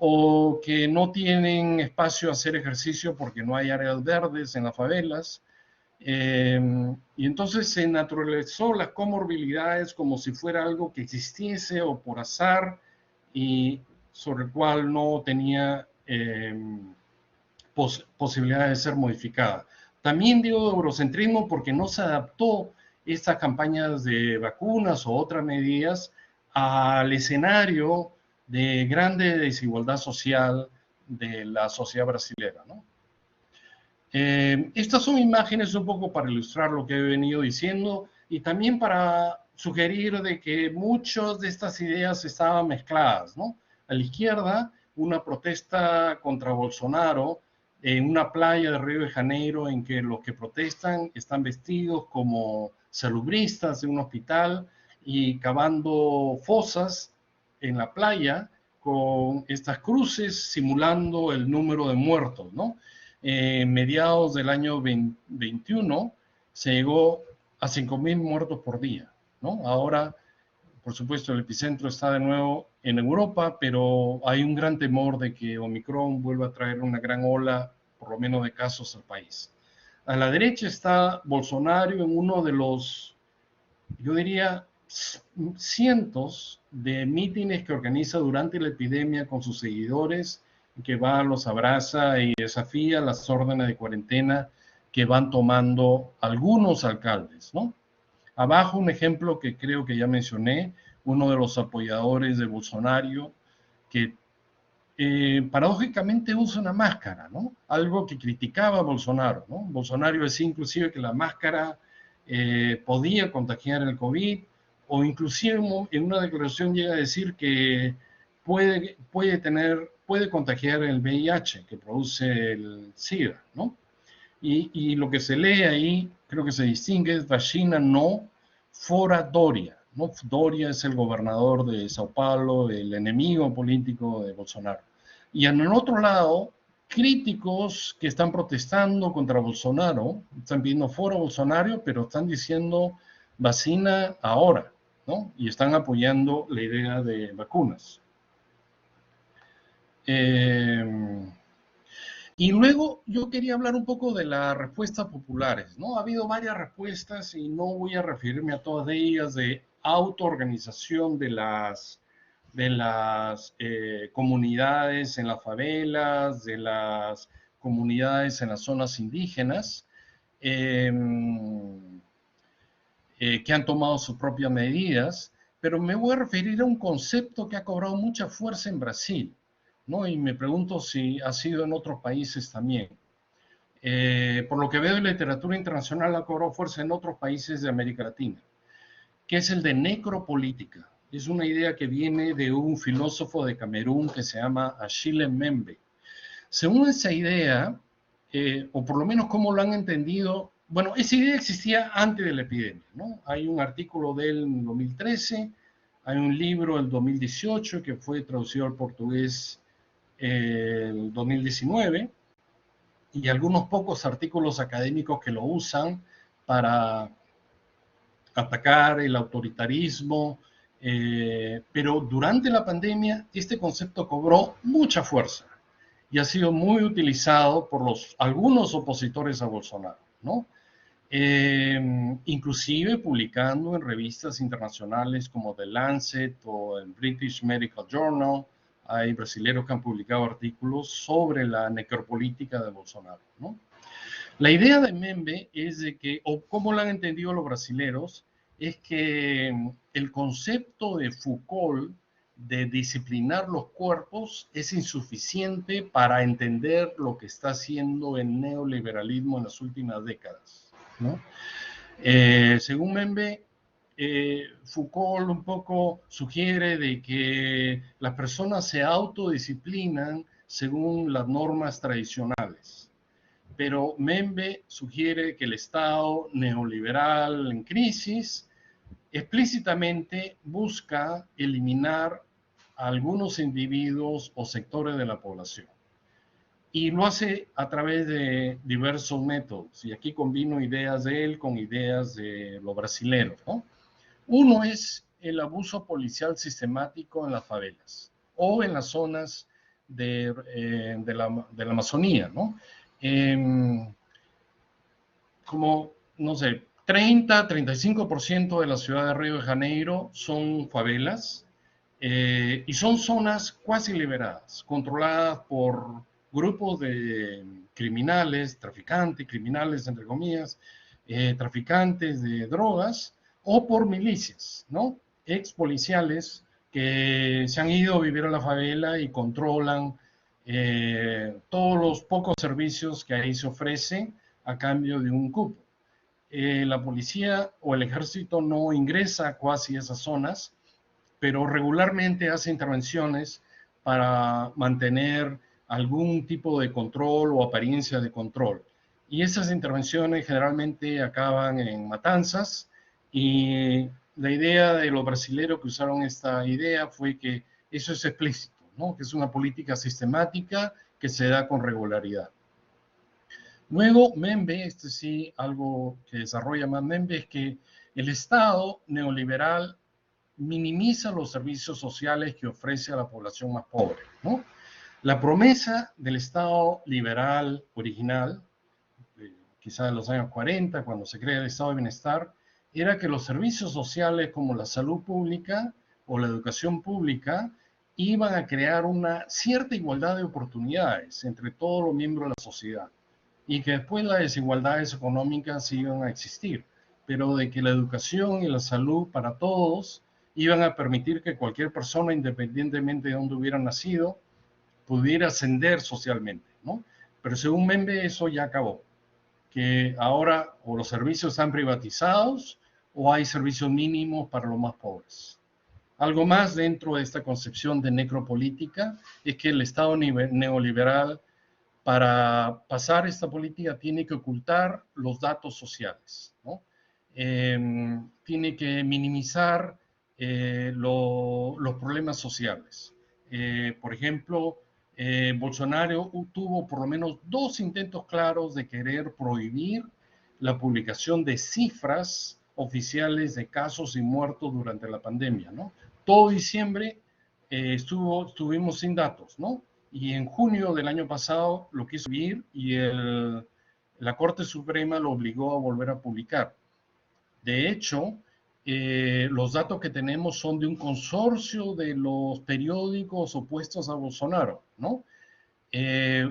o que no tienen espacio a hacer ejercicio porque no hay áreas verdes en las favelas. Y entonces se naturalizó las comorbilidades como si fuera algo que existiese o por azar y sobre el cual no tenía posibilidad de ser modificada. También digo eurocentrismo porque no se adaptó estas campañas de vacunas o otras medidas al escenario de grande desigualdad social de la sociedad brasileña, ¿no? Estas son imágenes un poco para ilustrar lo que he venido diciendo y también para sugerir de que muchas de estas ideas estaban mezcladas, ¿no? A la izquierda, una protesta contra Bolsonaro en una playa de Río de Janeiro en que los que protestan están vestidos como salubristas de un hospital y cavando fosas en la playa con estas cruces simulando el número de muertos, ¿no? Mediados del año 21 se llegó a 5.000 muertos por día, ¿no? Ahora, por supuesto, el epicentro está de nuevo en Europa, pero hay un gran temor de que Omicron vuelva a traer una gran ola, por lo menos de casos al país. A la derecha está Bolsonaro en uno de los, yo diría, cientos de mítines que organiza durante la epidemia con sus seguidores, que va, los abraza y desafía las órdenes de cuarentena que van tomando algunos alcaldes, ¿no? Abajo un ejemplo que creo que ya mencioné, uno de los apoyadores de Bolsonaro, que paradójicamente usa una máscara, ¿no? Algo que criticaba a Bolsonaro, ¿no? Bolsonaro decía inclusive que la máscara podía contagiar el COVID, o inclusive en una declaración llega a decir que puede contagiar el VIH que produce el SIDA, ¿no? Y lo que se lee ahí, creo que se distingue, es vacina no fora Doria, ¿no? Doria es el gobernador de Sao Paulo, el enemigo político de Bolsonaro. Y en el otro lado, críticos que están protestando contra Bolsonaro, están pidiendo fora Bolsonaro, pero están diciendo vacina ahora, ¿no? Y están apoyando la idea de vacunas. Y luego yo quería hablar un poco de las respuestas populares, ¿no? Ha habido varias respuestas y no voy a referirme a todas ellas, de autoorganización de las comunidades en las favelas, de las comunidades en las zonas indígenas, que han tomado sus propias medidas, pero me voy a referir a un concepto que ha cobrado mucha fuerza en Brasil, ¿no? Y me pregunto si ha sido en otros países también. Por lo que veo en literatura internacional ha cobrado fuerza en otros países de América Latina, que es el de necropolítica. Es una idea que viene de un filósofo de Camerún que se llama Achille Mbembe. Según esa idea, o por lo menos cómo lo han entendido, bueno, esa idea existía antes de la epidemia, ¿no? Hay un artículo de él en 2013, hay un libro en 2018 que fue traducido al portugués en 2019, y algunos pocos artículos académicos que lo usan para atacar el autoritarismo, pero durante la pandemia este concepto cobró mucha fuerza y ha sido muy utilizado por algunos opositores a Bolsonaro, ¿no? Inclusive publicando en revistas internacionales como The Lancet o el British Medical Journal. Hay brasileños que han publicado artículos sobre la necropolítica de Bolsonaro, ¿no? La idea de Mbembe es de que, o como lo han entendido los brasileños, es que el concepto de Foucault de disciplinar los cuerpos es insuficiente para entender lo que está haciendo el neoliberalismo en las últimas décadas, ¿no? Según Mbembe, Foucault un poco sugiere de que las personas se autodisciplinan según las normas tradicionales, pero Mbembe sugiere que el Estado neoliberal en crisis explícitamente busca eliminar a algunos individuos o sectores de la población. Y lo hace a través de diversos métodos. Y aquí combino ideas de él con ideas de los brasileños, ¿no? Uno es el abuso policial sistemático en las favelas o en las zonas de la Amazonía, ¿no? Como, no sé, 30-35% de la ciudad de Río de Janeiro son favelas, y son zonas cuasi liberadas, controladas por grupos de criminales, traficantes, criminales entre comillas, traficantes de drogas, o por milicias, ¿no? Ex policiales que se han ido a vivir a la favela y controlan todos los pocos servicios que ahí se ofrecen a cambio de un cupo. La policía o el ejército no ingresa casi a esas zonas, pero regularmente hace intervenciones para mantener algún tipo de control o apariencia de control. Y esas intervenciones generalmente acaban en matanzas, y la idea de los brasileños que usaron esta idea fue que eso es explícito, ¿no? Que es una política sistemática que se da con regularidad. Luego, Mbembe, sí, algo que desarrolla más Mbembe, es que el Estado neoliberal minimiza los servicios sociales que ofrece a la población más pobre, ¿no? La promesa del Estado liberal original, quizás en los años 40, cuando se crea el Estado de Bienestar, era que los servicios sociales como la salud pública o la educación pública iban a crear una cierta igualdad de oportunidades entre todos los miembros de la sociedad y que después las desigualdades económicas iban a existir, pero de que la educación y la salud para todos iban a permitir que cualquier persona, independientemente de dónde hubiera nacido, pudiera ascender socialmente, ¿no? Pero según Membe eso ya acabó, que ahora o los servicios están privatizados o hay servicios mínimos para los más pobres. Algo más dentro de esta concepción de necropolítica es que el Estado neoliberal, para pasar esta política, tiene que ocultar los datos sociales, ¿no? Tiene que minimizar los problemas sociales. Por ejemplo, Bolsonaro tuvo por lo menos 2 intentos claros de querer prohibir la publicación de cifras oficiales de casos y muertos durante la pandemia, ¿no? Todo diciembre estuvimos sin datos, ¿no? Y en junio del año pasado lo quiso subir y la Corte Suprema lo obligó a volver a publicar. De hecho, los datos que tenemos son de un consorcio de los periódicos opuestos a Bolsonaro, ¿no?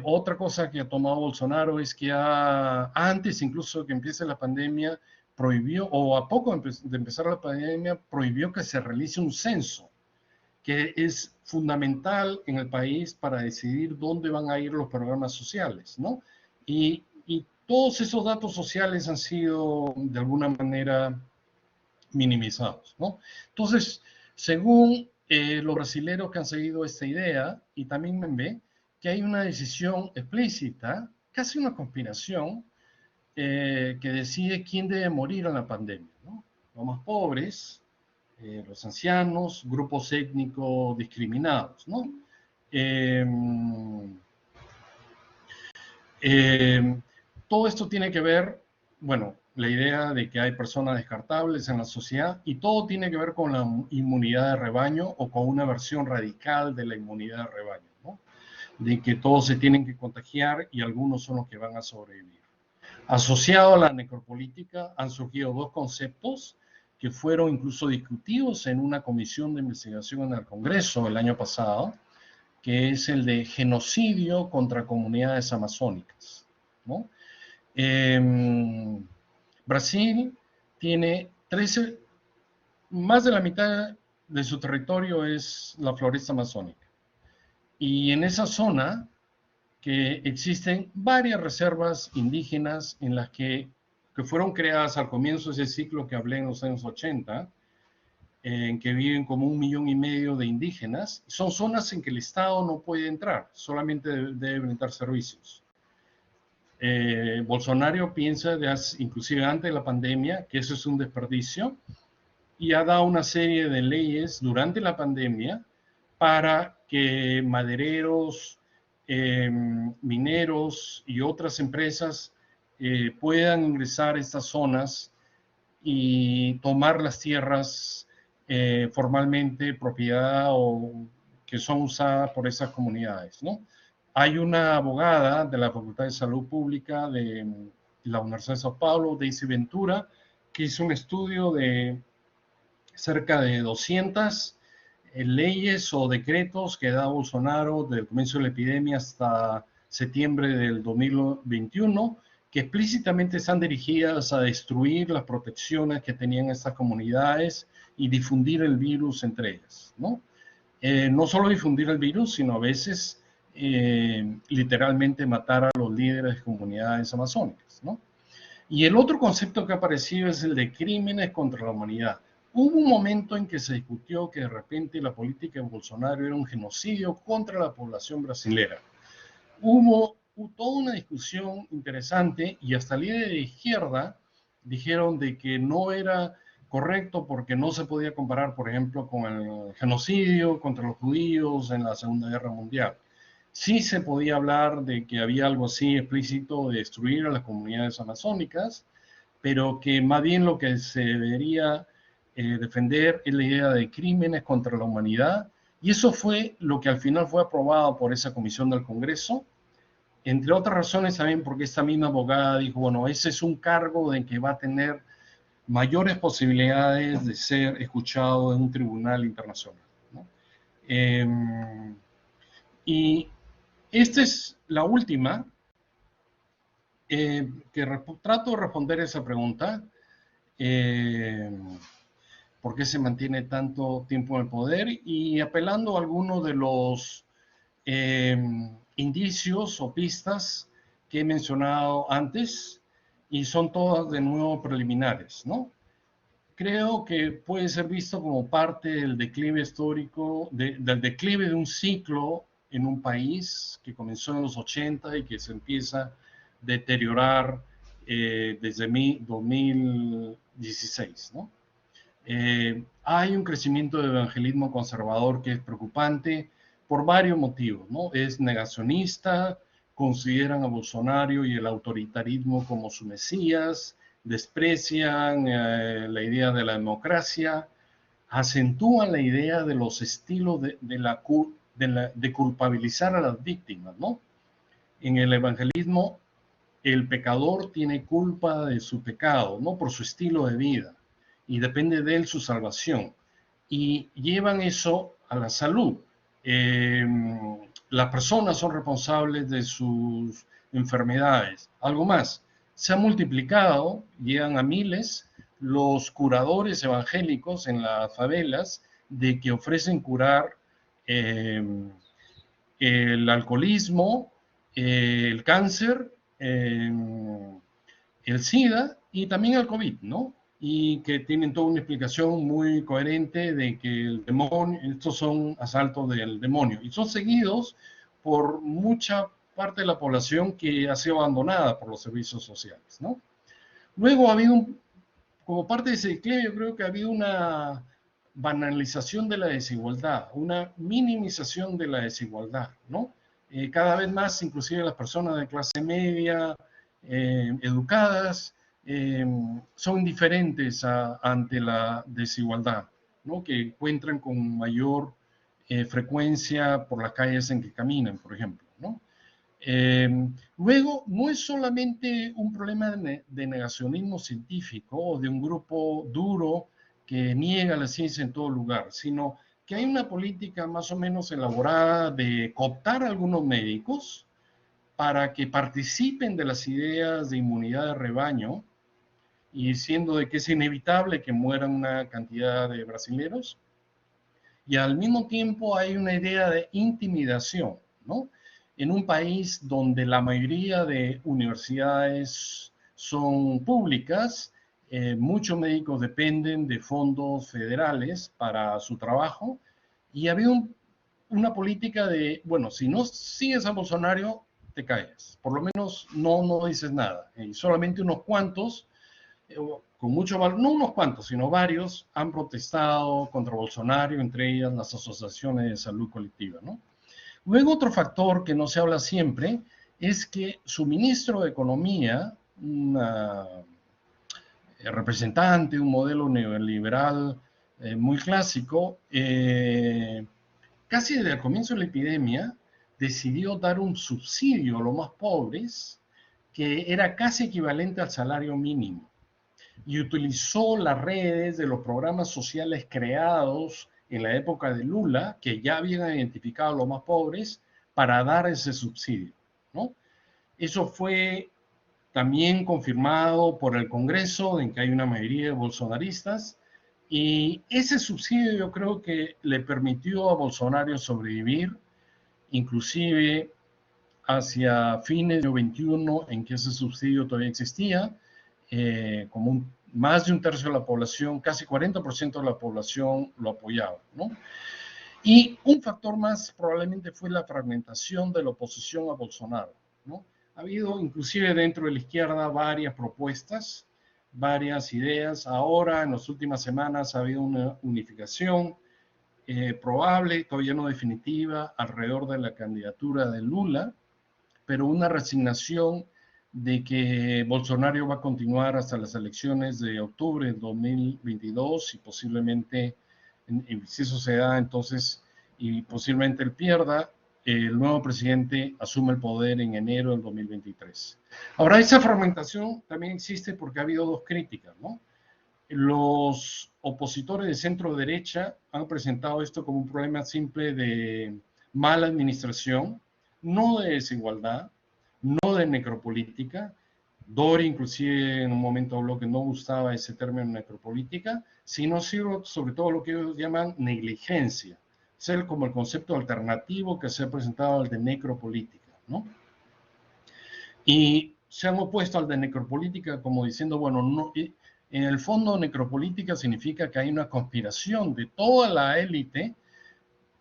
Otra cosa que ha tomado Bolsonaro es que antes incluso de que empiece la pandemia, prohibió, o a poco de empezar la pandemia, prohibió que se realice un censo, que es fundamental en el país para decidir dónde van a ir los programas sociales, ¿no? Y todos esos datos sociales han sido de alguna manera minimizados, ¿no? Entonces, según los brasileños que han seguido esta idea, y también Membe, que hay una decisión explícita, casi una conspiración, que decide quién debe morir en la pandemia, ¿no? Los más pobres, los ancianos, grupos étnicos discriminados, ¿no? Todo esto tiene que ver, bueno, la idea de que hay personas descartables en la sociedad y todo tiene que ver con la inmunidad de rebaño o con una versión radical de la inmunidad de rebaño, ¿no? De que todos se tienen que contagiar y algunos son los que van a sobrevivir. Asociado a la necropolítica han surgido 2 conceptos que fueron incluso discutidos en una comisión de investigación en el Congreso el año pasado, que es el de genocidio contra comunidades amazónicas, ¿no? Brasil tiene más de la mitad de su territorio es la floresta amazónica. Y en esa zona que existen varias reservas indígenas en las que fueron creadas al comienzo de ese ciclo que hablé en los años 80, en que viven como 1,5 millones de indígenas. Son zonas en que el Estado no puede entrar, solamente debe brindar servicios. Bolsonaro piensa, inclusive antes de la pandemia, que eso es un desperdicio y ha dado una serie de leyes durante la pandemia para que madereros, mineros y otras empresas puedan ingresar a estas zonas y tomar las tierras formalmente propiedad o que son usadas por esas comunidades, ¿no? Hay una abogada de la Facultad de Salud Pública de la Universidad de Sao Paulo, Daisy Ventura, que hizo un estudio de cerca de 200 leyes o decretos que da Bolsonaro desde el comienzo de la epidemia hasta septiembre del 2021, que explícitamente están dirigidas a destruir las protecciones que tenían estas comunidades y difundir el virus entre ellas, ¿no? No solo difundir el virus, sino a veces literalmente matar a los líderes de comunidades amazónicas, ¿no? Y el otro concepto que ha aparecido es el de crímenes contra la humanidad. Hubo un momento en que se discutió que de repente la política de Bolsonaro era un genocidio contra la población brasilera. Hubo toda una discusión interesante y hasta líderes de izquierda dijeron de que no era correcto porque no se podía comparar, por ejemplo, con el genocidio contra los judíos en la Segunda Guerra Mundial. Sí se podía hablar de que había algo así explícito de destruir a las comunidades amazónicas, pero que más bien lo que se debería defender es la idea de crímenes contra la humanidad, y eso fue lo que al final fue aprobado por esa comisión del Congreso, Entre otras razones también porque esta misma abogada dijo, bueno, ese es un cargo de que va a tener mayores posibilidades de ser escuchado en un tribunal internacional, ¿no? Y esta es la última, trato de responder esa pregunta. ¿Por qué se mantiene tanto tiempo en el poder? Y apelando a algunos de los indicios o pistas que he mencionado antes, y son todas de nuevo preliminares, ¿no? Creo que puede ser visto como parte del declive histórico, del declive de un ciclo en un país que comenzó en los 80 y que se empieza a deteriorar desde 2016, ¿no? Hay un crecimiento de evangelismo conservador que es preocupante por varios motivos, ¿no? Es negacionista, consideran a Bolsonaro y el autoritarismo como su mesías, desprecian la idea de la democracia, acentúan la idea de los estilos de culpabilizar a las víctimas, ¿no? En el evangelismo, el pecador tiene culpa de su pecado, ¿no? Por su estilo de vida, y depende de él su salvación. Y llevan eso a la salud. Las personas son responsables de sus enfermedades. Algo más, se ha multiplicado, llegan a miles, los curadores evangélicos en las favelas de que ofrecen curar el alcoholismo, el cáncer, el SIDA y también el COVID, ¿no? Y que tienen toda una explicación muy coherente de que el demonio, estos son asaltos del demonio, y son seguidos por mucha parte de la población que ha sido abandonada por los servicios sociales, ¿no? Luego ha habido, como parte de ese declive, yo creo que ha habido una banalización de la desigualdad, una minimización de la desigualdad, ¿no? Cada vez más, inclusive las personas de clase media, educadas, son indiferentes ante la desigualdad, ¿no? Que encuentran con mayor frecuencia por las calles en que caminan, por ejemplo, ¿no? Luego, no es solamente un problema de negacionismo científico o de un grupo duro que niega la ciencia en todo lugar, sino que hay una política más o menos elaborada de cooptar a algunos médicos para que participen de las ideas de inmunidad de rebaño, y siendo de que es inevitable que mueran una cantidad de brasileños, y al mismo tiempo hay una idea de intimidación, ¿no? En un país donde la mayoría de universidades son públicas, muchos médicos dependen de fondos federales para su trabajo, y había una política de, bueno, si no sigues a Bolsonaro, te callas, por lo menos no dices nada, y solamente unos cuantos, con mucho valor, no unos cuantos, sino varios, han protestado contra Bolsonaro, entre ellas las asociaciones de salud colectiva, ¿no? Luego, otro factor que no se habla siempre es que su ministro de Economía, una representante, un modelo neoliberal muy clásico, casi desde el comienzo de la epidemia, decidió dar un subsidio a los más pobres que era casi equivalente al salario mínimo, y utilizó las redes de los programas sociales creados en la época de Lula, que ya habían identificado a los más pobres, para dar ese subsidio, ¿no? Eso fue también confirmado por el Congreso, en que hay una mayoría de bolsonaristas, y ese subsidio yo creo que le permitió a Bolsonaro sobrevivir, inclusive hacia fines del 21, en que ese subsidio todavía existía, como más de un tercio de la población, casi 40% de la población lo apoyaba, ¿no? Y un factor más probablemente fue la fragmentación de la oposición a Bolsonaro, ¿no? Ha habido inclusive dentro de la izquierda varias propuestas, varias ideas. Ahora, en las últimas semanas, ha habido una unificación probable, todavía no definitiva, alrededor de la candidatura de Lula, pero una resignación de que Bolsonaro va a continuar hasta las elecciones de octubre del 2022 y posiblemente, si eso se da entonces, y posiblemente él pierda, el nuevo presidente asume el poder en enero del 2023. Ahora, esa fragmentación también existe porque ha habido dos críticas, ¿no? Los opositores de centro-derecha han presentado esto como un problema simple de mala administración, no de desigualdad, no de necropolítica. Dori inclusive en un momento habló que no gustaba ese término necropolítica, sino sobre todo lo que ellos llaman negligencia, ser como el concepto alternativo que se ha presentado al de necropolítica, ¿no? Y se han opuesto al de necropolítica como diciendo, bueno, no, en el fondo necropolítica significa que hay una conspiración de toda la élite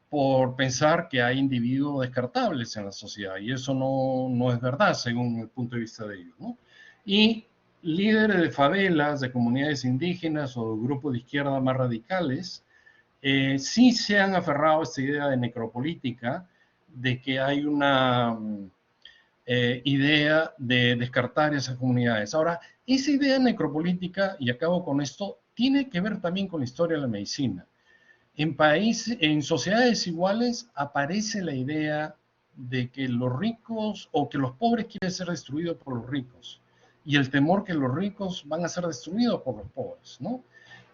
por pensar que hay individuos descartables en la sociedad, y eso no es verdad según el punto de vista de ellos, ¿no? Y líderes de favelas, de comunidades indígenas o grupos de izquierda más radicales, sí se han aferrado a esta idea de necropolítica, de que hay una idea de descartar esas comunidades. Ahora, esa idea necropolítica, y acabo con esto, tiene que ver también con la historia de la medicina. En sociedades iguales aparece la idea de que los ricos o que los pobres quieren ser destruidos por los ricos, y el temor que los ricos van a ser destruidos por los pobres, ¿no?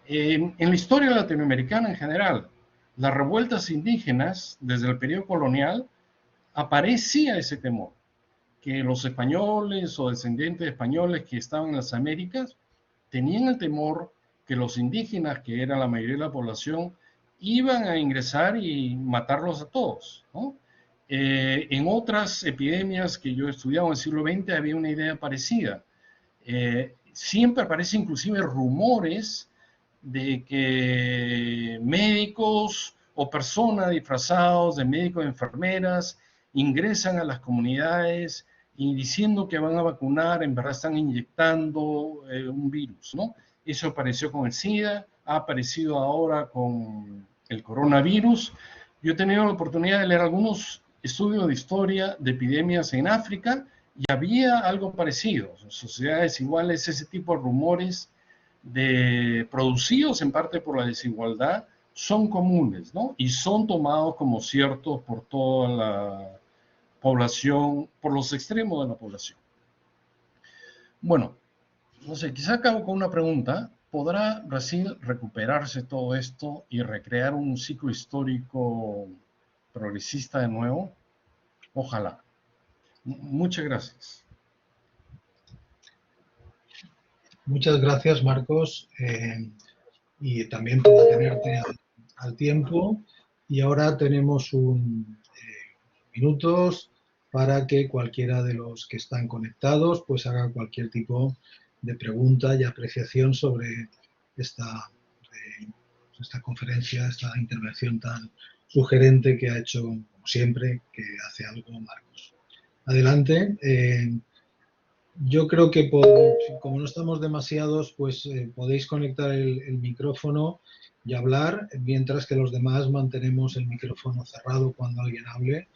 En la historia latinoamericana en general, las revueltas indígenas desde el periodo colonial aparecía ese temor, que los españoles o descendientes de españoles que estaban en las Américas tenían el temor que los indígenas, que era la mayoría de la población, iban a ingresar y matarlos a todos, ¿no? En otras epidemias que yo he estudiado en el siglo XX había una idea parecida. Siempre aparecen inclusive rumores de que médicos o personas disfrazados de médicos y enfermeras ingresan a las comunidades y diciendo que van a vacunar, en verdad están inyectando un virus, ¿no? Eso apareció con el SIDA, ha aparecido ahora con el coronavirus. Yo he tenido la oportunidad de leer algunos estudios de historia de epidemias en África y había algo parecido. En sociedades iguales, ese tipo de rumores producidos en parte por la desigualdad son comunes, ¿no? Y son tomados como ciertos por toda la población, por los extremos de la población. Bueno, no sé, quizá acabo con una pregunta. ¿Podrá Brasil recuperarse todo esto y recrear un ciclo histórico progresista de nuevo? Ojalá. Muchas gracias. Muchas gracias, Marcos, y también por atenerte al tiempo. Y ahora tenemos minutos para que cualquiera de los que están conectados pues haga cualquier tipo de pregunta y apreciación sobre esta conferencia, esta intervención tan sugerente que ha hecho, como siempre, que hace algo Marcos. Adelante. Yo creo que como no estamos demasiados, pues podéis conectar el micrófono y hablar, mientras que los demás mantenemos el micrófono cerrado cuando alguien hable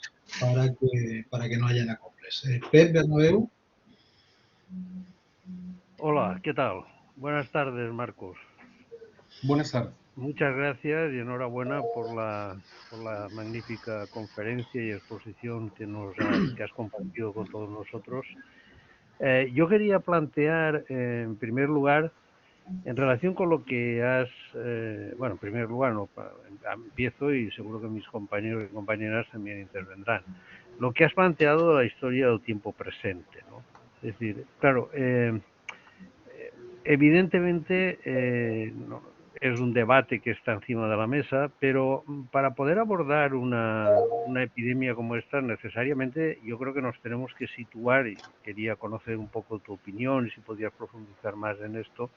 para que no hayan acoples. Pep Bernabeu. Hola, ¿qué tal? Buenas tardes, Marcos. Buenas tardes. Muchas gracias y enhorabuena por la magnífica conferencia y exposición que has compartido con todos nosotros. Yo quería plantear, en primer lugar, en relación con lo que has... bueno, en primer lugar, empiezo y seguro que mis compañeros y compañeras también intervendrán. Lo que has planteado de la historia del tiempo presente, ¿no? Es decir, claro, evidentemente es un debate que está encima de la mesa, pero para poder abordar una epidemia como esta, necesariamente yo creo que nos tenemos que situar, y quería conocer un poco tu opinión y si podías profundizar más en esto,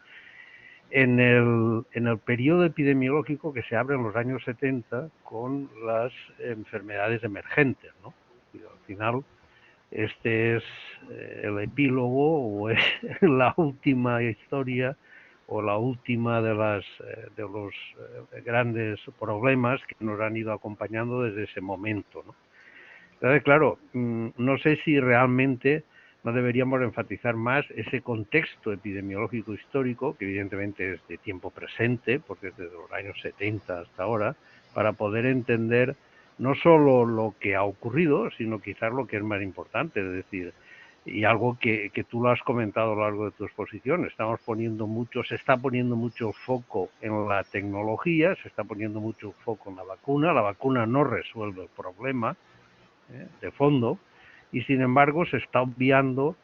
en el periodo epidemiológico que se abre en los años 70 con las enfermedades emergentes, ¿no? Y al final, este es el epílogo o es la última historia o la última de los grandes problemas que nos han ido acompañando desde ese momento, ¿no? Entonces, claro, no sé si realmente no deberíamos enfatizar más ese contexto epidemiológico histórico, que evidentemente es de tiempo presente, porque es desde los años 70 hasta ahora, para poder entender no solo lo que ha ocurrido, sino quizás lo que es más importante, es decir, y algo que tú lo has comentado a lo largo de tu exposición, se está poniendo mucho foco en la tecnología, se está poniendo mucho foco en la vacuna no resuelve el problema de fondo, y sin embargo se está obviando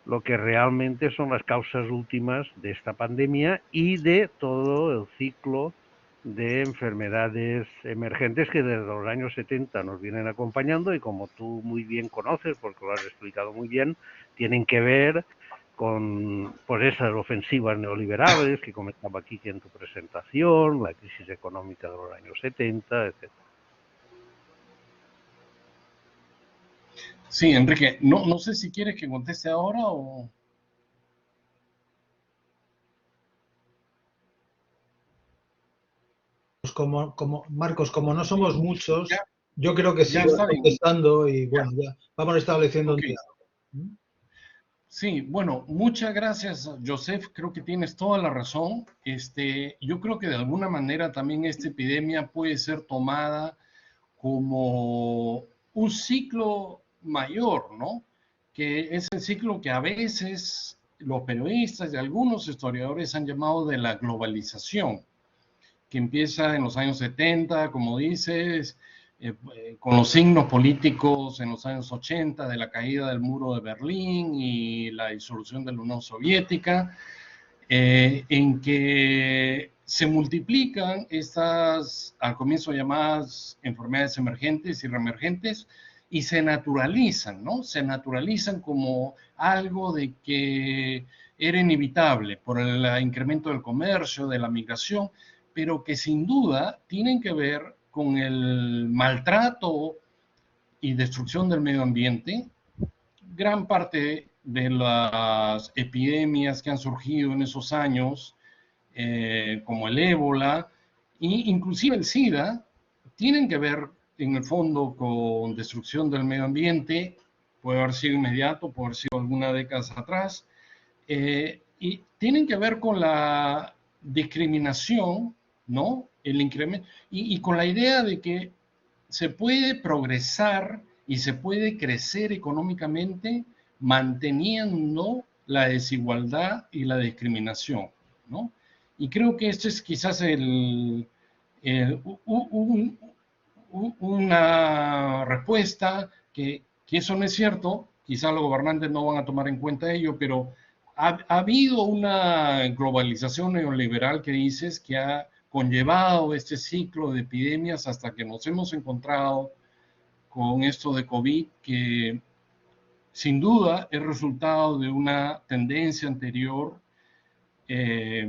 lo que realmente son las causas últimas de esta pandemia y de todo el ciclo de enfermedades emergentes que desde los años 70 nos vienen acompañando y, como tú muy bien conoces, porque lo has explicado muy bien, tienen que ver con pues esas ofensivas neoliberales que comentaba aquí en tu presentación, la crisis económica de los años 70, etc. Sí, Enrique, no sé si quieres que conteste ahora o... Marcos, como no somos muchos, Ya, yo creo que ya sigo está bien. contestando y Ya, bueno, ya vamos estableciendo un ok. diálogo. Sí, bueno, muchas gracias, Joseph. Creo que tienes toda la razón. Yo creo que de alguna manera también esta epidemia puede ser tomada como un ciclo mayor, ¿no? Que es el ciclo que a veces los periodistas y algunos historiadores han llamado de la globalización, que empieza en los años 70, como dices, con los signos políticos en los años 80 de la caída del muro de Berlín y la disolución de la Unión Soviética, en que se multiplican estas, al comienzo llamadas enfermedades emergentes y reemergentes, y se naturalizan, ¿no? Se naturalizan como algo de que era inevitable por el incremento del comercio, de la migración, pero que sin duda tienen que ver con el maltrato y destrucción del medio ambiente. Gran parte de las epidemias que han surgido en esos años, como el ébola e inclusive el SIDA, tienen que ver en el fondo con destrucción del medio ambiente. Puede haber sido inmediato, puede haber sido algunas décadas atrás, y tienen que ver con la discriminación, ¿no? El incremento, y con la idea de que se puede progresar y se puede crecer económicamente manteniendo la desigualdad y la discriminación, ¿no? Y creo que este es quizás una respuesta que eso no es cierto, quizás los gobernantes no van a tomar en cuenta ello, pero ha habido una globalización neoliberal que dices que ha conllevado este ciclo de epidemias hasta que nos hemos encontrado con esto de COVID, que sin duda es resultado de una tendencia anterior, eh,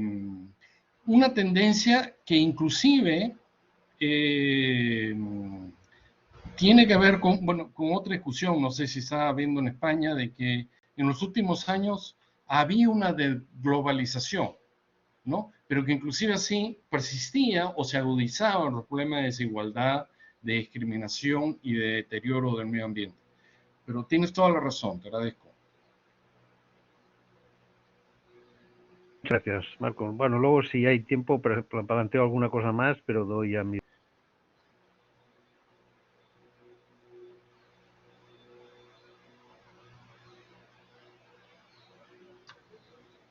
una tendencia que inclusive tiene que ver con, bueno, con otra discusión, no sé si está viendo en España, de que en los últimos años había una globalización, ¿no? Pero que inclusive así persistía o se agudizaban los problemas de desigualdad, de discriminación y de deterioro del medio ambiente. Pero tienes toda la razón, te agradezco. Gracias, Marco. Bueno, luego si hay tiempo planteo alguna cosa más, pero doy a mi...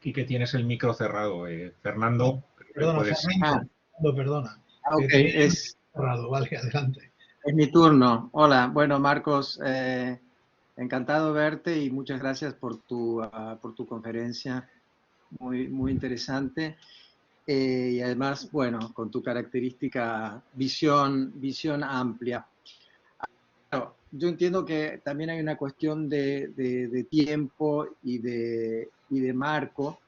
Y que tienes el micro cerrado, Fernando. Perdona, Puedes... Fernando, perdona. Ok, es Cerrado, vale, adelante. mi turno. Hola, bueno, Marcos, encantado de verte y muchas gracias por tu conferencia, muy interesante. Y además, bueno, con tu característica visión amplia. Claro, yo entiendo que también hay una cuestión de tiempo y de marco.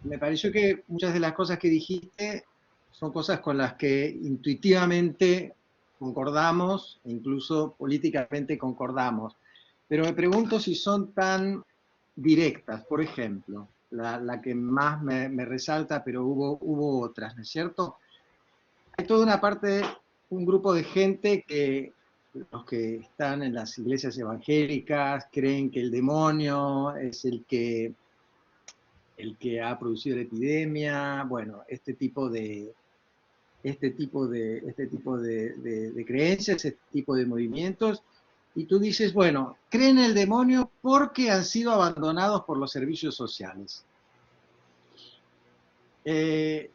Me pareció que muchas de las cosas que dijiste son cosas con las que intuitivamente concordamos, e incluso políticamente concordamos. Pero me pregunto si son tan directas. Por ejemplo, la que más me resalta, pero hubo otras, ¿no es cierto? Hay toda una parte, un grupo de gente que los que están en las iglesias evangélicas creen que el demonio es el que ha producido la epidemia, bueno, este tipo de este tipo de creencias, este tipo de movimientos, y tú dices, bueno, creen en el demonio porque han sido abandonados por los servicios sociales. Creo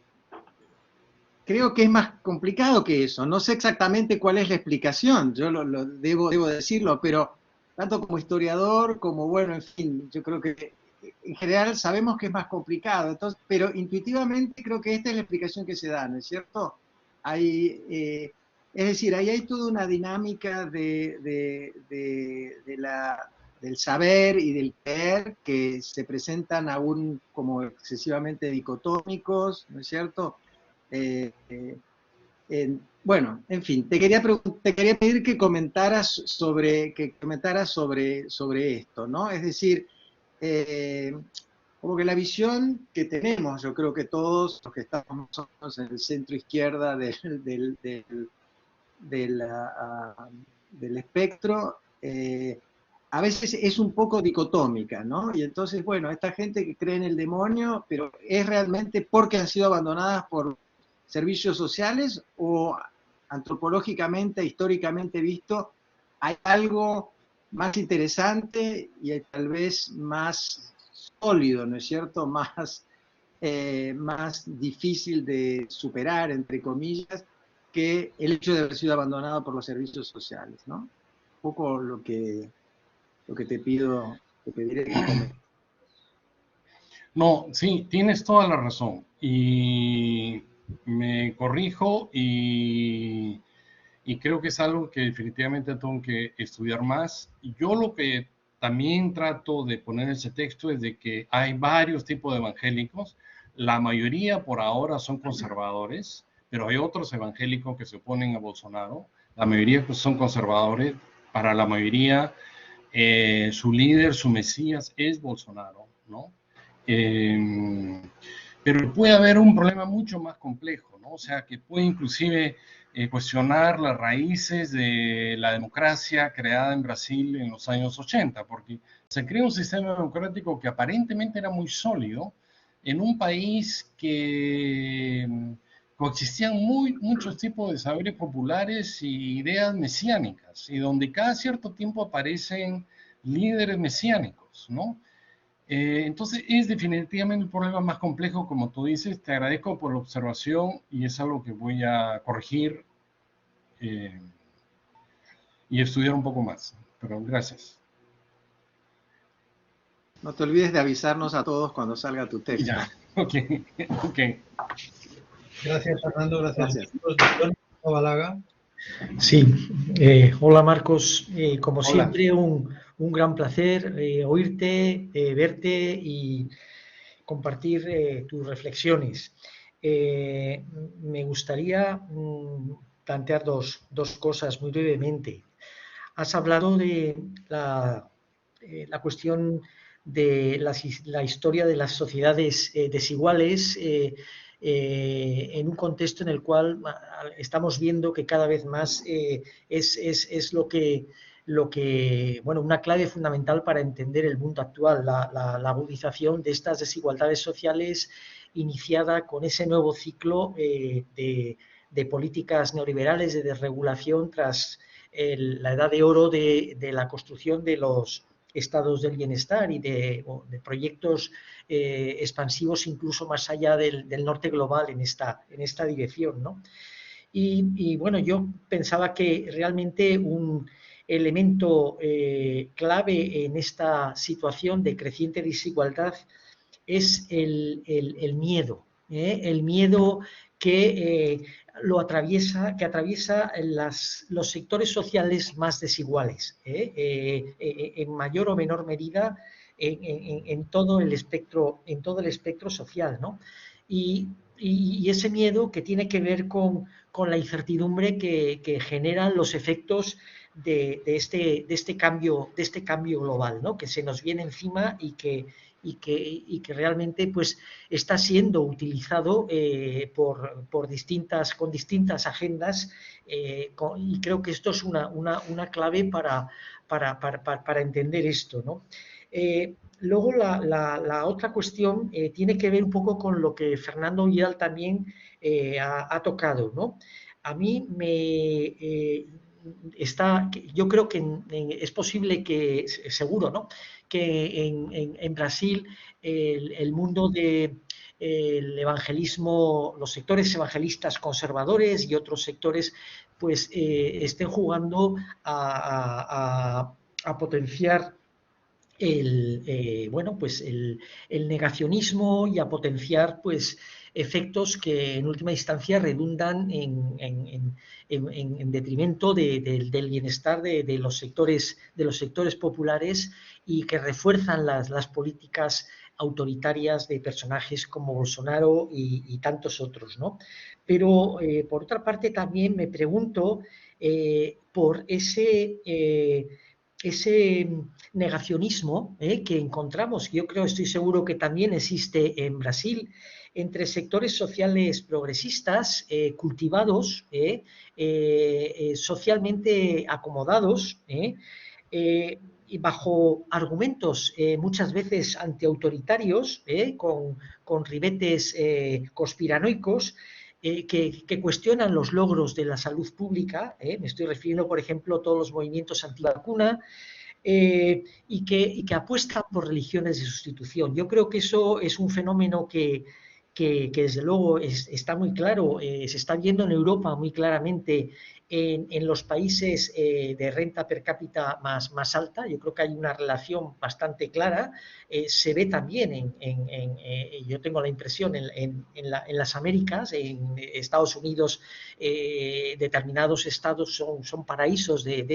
que es más complicado que eso. No sé exactamente cuál es la explicación, yo debo decirlo, pero tanto como historiador, como bueno, en fin, yo creo que en general sabemos que es más complicado, entonces, pero intuitivamente creo que esta es la explicación que se da, ¿no es cierto? Es decir, ahí hay toda una dinámica del saber y del creer que se presentan aún como excesivamente dicotómicos, ¿no es cierto? Bueno, en fin, te quería pedir que comentaras sobre esto, ¿no? Es decir, como que la visión que tenemos, yo creo que todos los que estamos más o menos en el centro izquierda del espectro, a veces es un poco dicotómica, ¿no? Y entonces, bueno, esta gente que cree en el demonio, pero ¿es realmente porque han sido abandonadas por servicios sociales o antropológicamente, históricamente visto, hay algo más interesante y tal vez más sólido, ¿no es cierto? Más difícil de superar, entre comillas, que el hecho de haber sido abandonado por los servicios sociales, ¿no? Un poco lo que te pediré que comentes. No, sí, tienes toda la razón. Y me corrijo y creo que es algo que definitivamente tengo que estudiar más. Yo lo que también trato de poner en ese texto es de que hay varios tipos de evangélicos. La mayoría por ahora son conservadores, pero hay otros evangélicos que se oponen a Bolsonaro. La mayoría pues, son conservadores. Para la mayoría, su líder, su mesías es Bolsonaro, ¿no? Pero puede haber un problema mucho más complejo, ¿no? O sea, que puede inclusive cuestionar las raíces de la democracia creada en Brasil en los años 80, porque se creó un sistema democrático que aparentemente era muy sólido en un país que coexistían muchos tipos de saberes populares y ideas mesiánicas, y donde cada cierto tiempo aparecen líderes mesiánicos, ¿no? Entonces es definitivamente un problema más complejo, como tú dices. Te agradezco por la observación y es algo que voy a corregir y estudiar un poco más. Pero gracias. No te olvides de avisarnos a todos cuando salga tu texto. Ya, ok. Gracias, Fernando. Gracias. Balaga. Sí, hola Marcos, como Hola. siempre un gran placer oírte, verte y compartir tus reflexiones. Me gustaría plantear dos cosas muy brevemente. Has hablado de la cuestión de la historia de las sociedades desiguales en un contexto en el cual estamos viendo que cada vez más es lo que bueno, una clave fundamental para entender el mundo actual, la agudización de estas desigualdades sociales iniciada con ese nuevo ciclo de políticas neoliberales de desregulación tras la edad de oro de la construcción de los estados del bienestar y de proyectos expansivos incluso más allá del norte global en esta dirección, ¿no? Y bueno, yo pensaba que realmente un elemento clave en esta situación de creciente desigualdad es el miedo, el miedo que atraviesa los sectores sociales más desiguales, en mayor o menor medida en todo el espectro social, ¿no? Y ese miedo que tiene que ver con la incertidumbre que generan los efectos de este cambio global, ¿no? Que se nos viene encima y que realmente pues está siendo utilizado con distintas agendas y creo que esto es una clave para entender esto, ¿no? Luego la otra cuestión tiene que ver un poco con lo que Fernando Vidal también ha tocado, ¿no? A mí yo creo que es posible que, seguro, ¿no?, que en Brasil el mundo del evangelismo, los sectores evangelistas conservadores y otros sectores, pues estén jugando a potenciar pues el negacionismo y a potenciar pues efectos que en última instancia redundan en detrimento del bienestar de los sectores populares y que refuerzan las políticas autoritarias de personajes como Bolsonaro y tantos otros, ¿no? Pero por otra parte también me pregunto por ese negacionismo que encontramos, yo creo, estoy seguro que también existe en Brasil, entre sectores sociales progresistas, cultivados, socialmente acomodados, y bajo argumentos muchas veces antiautoritarios, con ribetes conspiranoicos, que cuestionan los logros de la salud pública, me estoy refiriendo, por ejemplo, a todos los movimientos antivacuna, y que apuestan por religiones de sustitución. Yo creo que eso es un fenómeno que desde luego está muy claro, se está viendo en Europa muy claramente en los países de renta per cápita más alta. Yo creo que hay una relación bastante clara. Se ve también, yo tengo la impresión, en las Américas, en Estados Unidos, determinados estados son paraísos de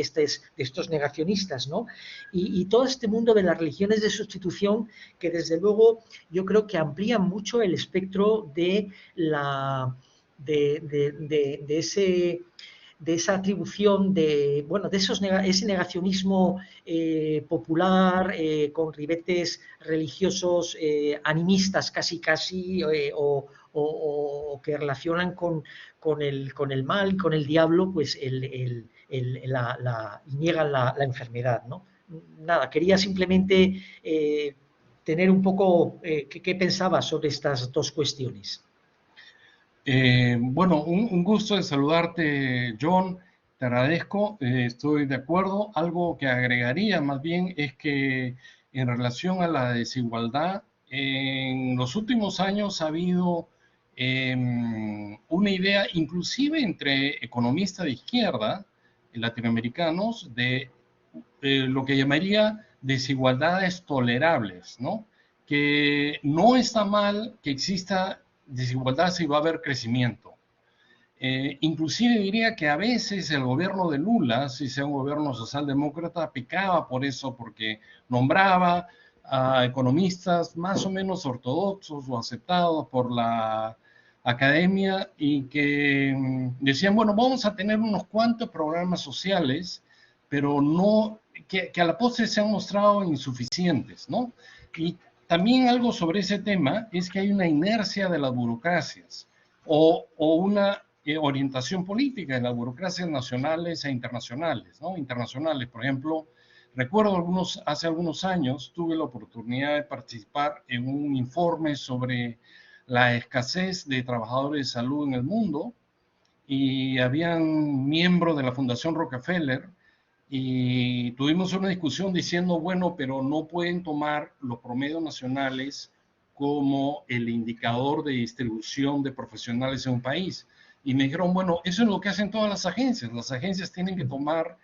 estos negacionistas, ¿no? Y todo este mundo de las religiones de sustitución que desde luego yo creo que amplían mucho el espectro de esa atribución ese negacionismo popular con ribetes religiosos animistas casi o que relacionan con el mal, con el diablo, pues y niegan la enfermedad, ¿no? Nada, quería simplemente tener un poco qué pensaba sobre estas dos cuestiones. Bueno, un gusto de saludarte, John. Te agradezco, estoy de acuerdo. Algo que agregaría más bien es que en relación a la desigualdad, en los últimos años ha habido una idea, inclusive entre economistas de izquierda latinoamericanos, de lo que llamaría desigualdades tolerables, ¿no? Que no está mal que exista desigualdad si va a haber crecimiento. Inclusive diría que a veces el gobierno de Lula, si sea un gobierno socialdemócrata, pecaba por eso, porque nombraba a economistas más o menos ortodoxos o aceptados por la academia y que decían, bueno, vamos a tener unos cuantos programas sociales, pero no, que a la postre se han mostrado insuficientes, ¿no? Y también algo sobre ese tema es que hay una inercia de las burocracias o una orientación política de las burocracias nacionales e internacionales, ¿no? Internacionales, por ejemplo, recuerdo hace algunos años tuve la oportunidad de participar en un informe sobre la escasez de trabajadores de salud en el mundo y habían miembros de la Fundación Rockefeller y tuvimos una discusión diciendo, bueno, pero no pueden tomar los promedios nacionales como el indicador de distribución de profesionales en un país. Y me dijeron, bueno, eso es lo que hacen todas las agencias. Las agencias tienen que tomar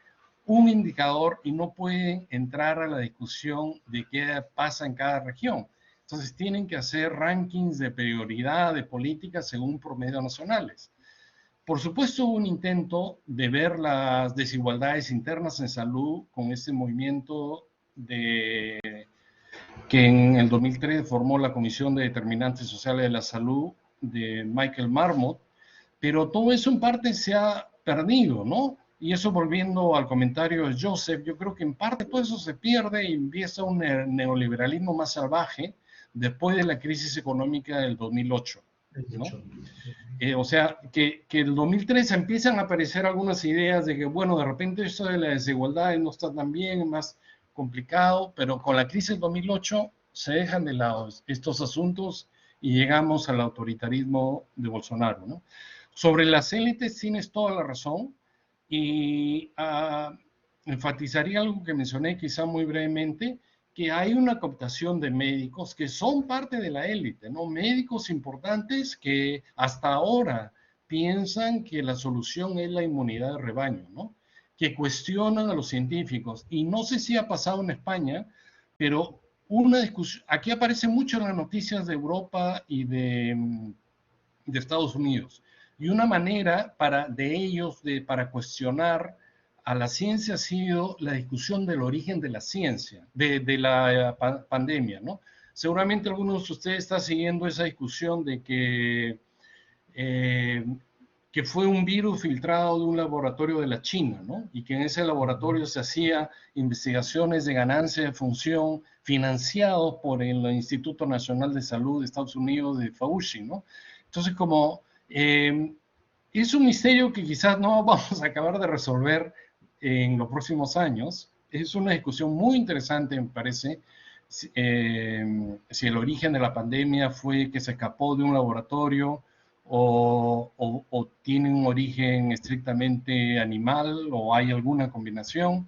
un indicador y no pueden entrar a la discusión de qué pasa en cada región. Entonces tienen que hacer rankings de prioridad de políticas según promedios nacionales. Por supuesto, hubo un intento de ver las desigualdades internas en salud con este movimiento que en el 2003 formó la Comisión de Determinantes Sociales de la Salud de Michael Marmot, pero todo eso en parte se ha perdido, ¿no? Y eso, volviendo al comentario de Joseph, yo creo que en parte todo eso se pierde y empieza un neoliberalismo más salvaje después de la crisis económica del 2008, ¿no? O sea, que el 2003 empiezan a aparecer algunas ideas de que, bueno, de repente esto de la desigualdad no está tan bien, más complicado, pero con la crisis del 2008 se dejan de lado estos asuntos y llegamos al autoritarismo de Bolsonaro, ¿no? Sobre las élites tienes toda la razón y enfatizaría algo que mencioné quizá muy brevemente, que hay una cooptación de médicos que son parte de la élite, ¿no? Médicos importantes que hasta ahora piensan que la solución es la inmunidad de rebaño, ¿no? Que cuestionan a los científicos. Y no sé si ha pasado en España, pero una discusión, aquí aparece mucho en las noticias de Europa y de Estados Unidos. Y una manera de ellos para cuestionar a la ciencia ha sido la discusión del origen de la ciencia, de la pandemia, ¿no? Seguramente algunos de ustedes están siguiendo esa discusión de que fue un virus filtrado de un laboratorio de la China, ¿no? Y que en ese laboratorio se hacía investigaciones de ganancia de función financiados por el Instituto Nacional de Salud de Estados Unidos, de Fauci, ¿no? Entonces, como es un misterio que quizás no vamos a acabar de resolver en los próximos años, es una discusión muy interesante, me parece, si el origen de la pandemia fue que se escapó de un laboratorio o tiene un origen estrictamente animal o hay alguna combinación,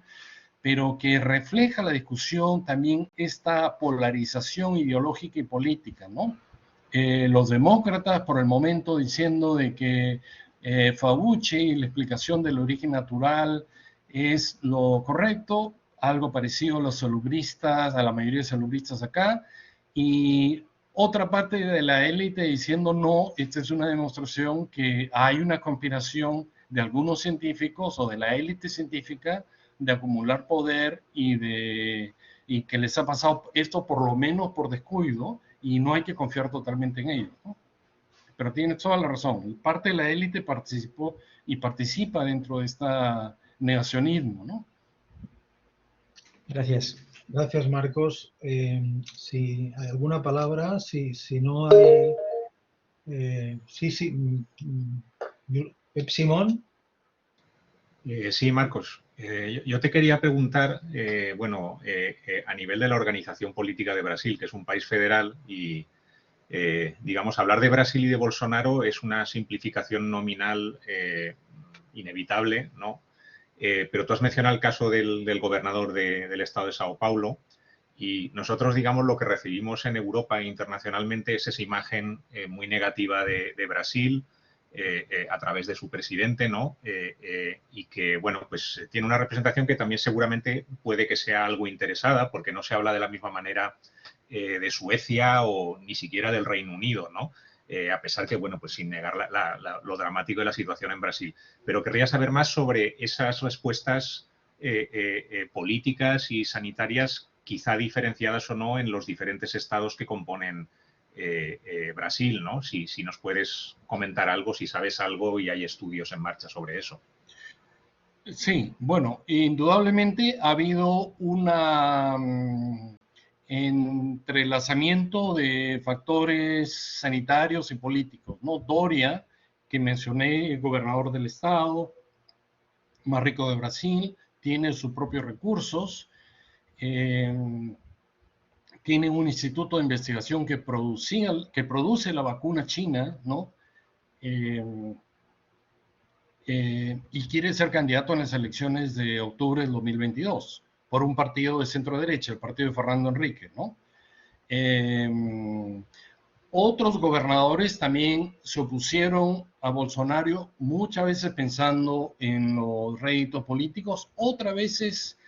pero que refleja la discusión también esta polarización ideológica y política, ¿no? Los demócratas por el momento diciendo de que Fauci y la explicación del origen natural es lo correcto, algo parecido a los salubristas, a la mayoría de salubristas acá, y otra parte de la élite diciendo no, esta es una demostración que hay una conspiración de algunos científicos o de la élite científica de acumular poder y que les ha pasado esto por lo menos por descuido y no hay que confiar totalmente en ellos, ¿no? Pero tienes toda la razón, parte de la élite participó y participa dentro de este negacionismo, ¿no? Gracias. Gracias, Marcos. Si hay alguna palabra, si no hay... Pep Simón. Sí, Marcos. Yo te quería preguntar, a nivel de la organización política de Brasil, que es un país federal y, digamos, hablar de Brasil y de Bolsonaro es una simplificación nominal inevitable, ¿no? Pero tú has mencionado el caso del gobernador del estado de Sao Paulo y nosotros, digamos, lo que recibimos en Europa e internacionalmente es esa imagen muy negativa de Brasil a través de su presidente, ¿no? Y que, bueno, pues tiene una representación que también seguramente puede que sea algo interesada porque no se habla de la misma manera de Suecia o ni siquiera del Reino Unido, ¿no? A pesar que, bueno, pues sin negar lo dramático de la situación en Brasil. Pero querría saber más sobre esas respuestas políticas y sanitarias, quizá diferenciadas o no en los diferentes estados que componen Brasil, ¿no? Si nos puedes comentar algo, si sabes algo y hay estudios en marcha sobre eso. Sí, bueno, indudablemente ha habido una entrelazamiento de factores sanitarios y políticos, ¿no? Doria, que mencioné, el gobernador del estado más rico de Brasil, tiene sus propios recursos, tiene un instituto de investigación que produce la vacuna china, ¿no? Y quiere ser candidato en las elecciones de octubre del 2022 por un partido de centro derecha, el partido de Fernando Henrique, ¿no? Otros gobernadores también se opusieron a Bolsonaro, muchas veces pensando en los réditos políticos, otras veces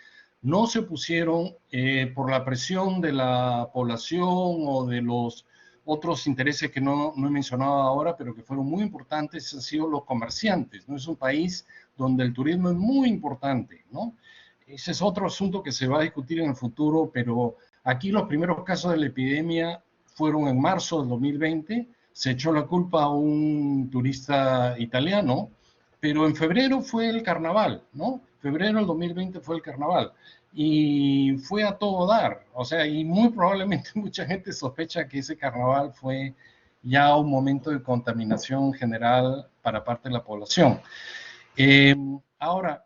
no se opusieron por la presión de la población o de los otros intereses que no he mencionado ahora, pero que fueron muy importantes, han sido los comerciantes, ¿no? Es un país donde el turismo es muy importante, ¿no? Ese es otro asunto que se va a discutir en el futuro, pero aquí los primeros casos de la epidemia fueron en marzo del 2020, se echó la culpa a un turista italiano, pero en febrero fue el carnaval, ¿no? Febrero del 2020 fue el carnaval y fue a todo dar, o sea, y muy probablemente mucha gente sospecha que ese carnaval fue ya un momento de contaminación general para parte de la población. Ahora,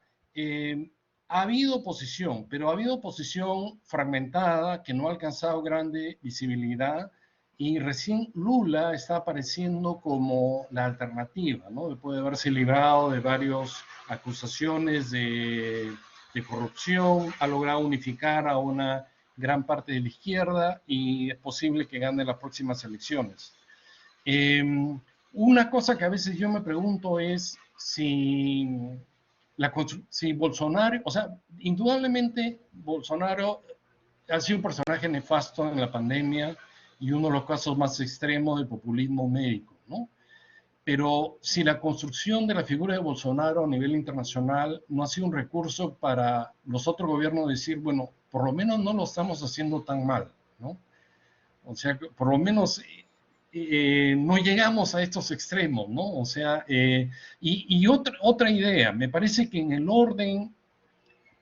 ha habido oposición, pero ha habido oposición fragmentada que no ha alcanzado grande visibilidad y recién Lula está apareciendo como la alternativa, ¿no? Después de haberse librado de varias acusaciones de corrupción, ha logrado unificar a una gran parte de la izquierda y es posible que gane las próximas elecciones. Una cosa que a veces yo me pregunto es si Bolsonaro, o sea, indudablemente Bolsonaro ha sido un personaje nefasto en la pandemia y uno de los casos más extremos del populismo médico, ¿no? Pero si la construcción de la figura de Bolsonaro a nivel internacional no ha sido un recurso para los otros gobiernos decir, bueno, por lo menos no lo estamos haciendo tan mal, ¿no? O sea, por lo menos no llegamos a estos extremos, ¿no? O sea, y otra idea, me parece que en el orden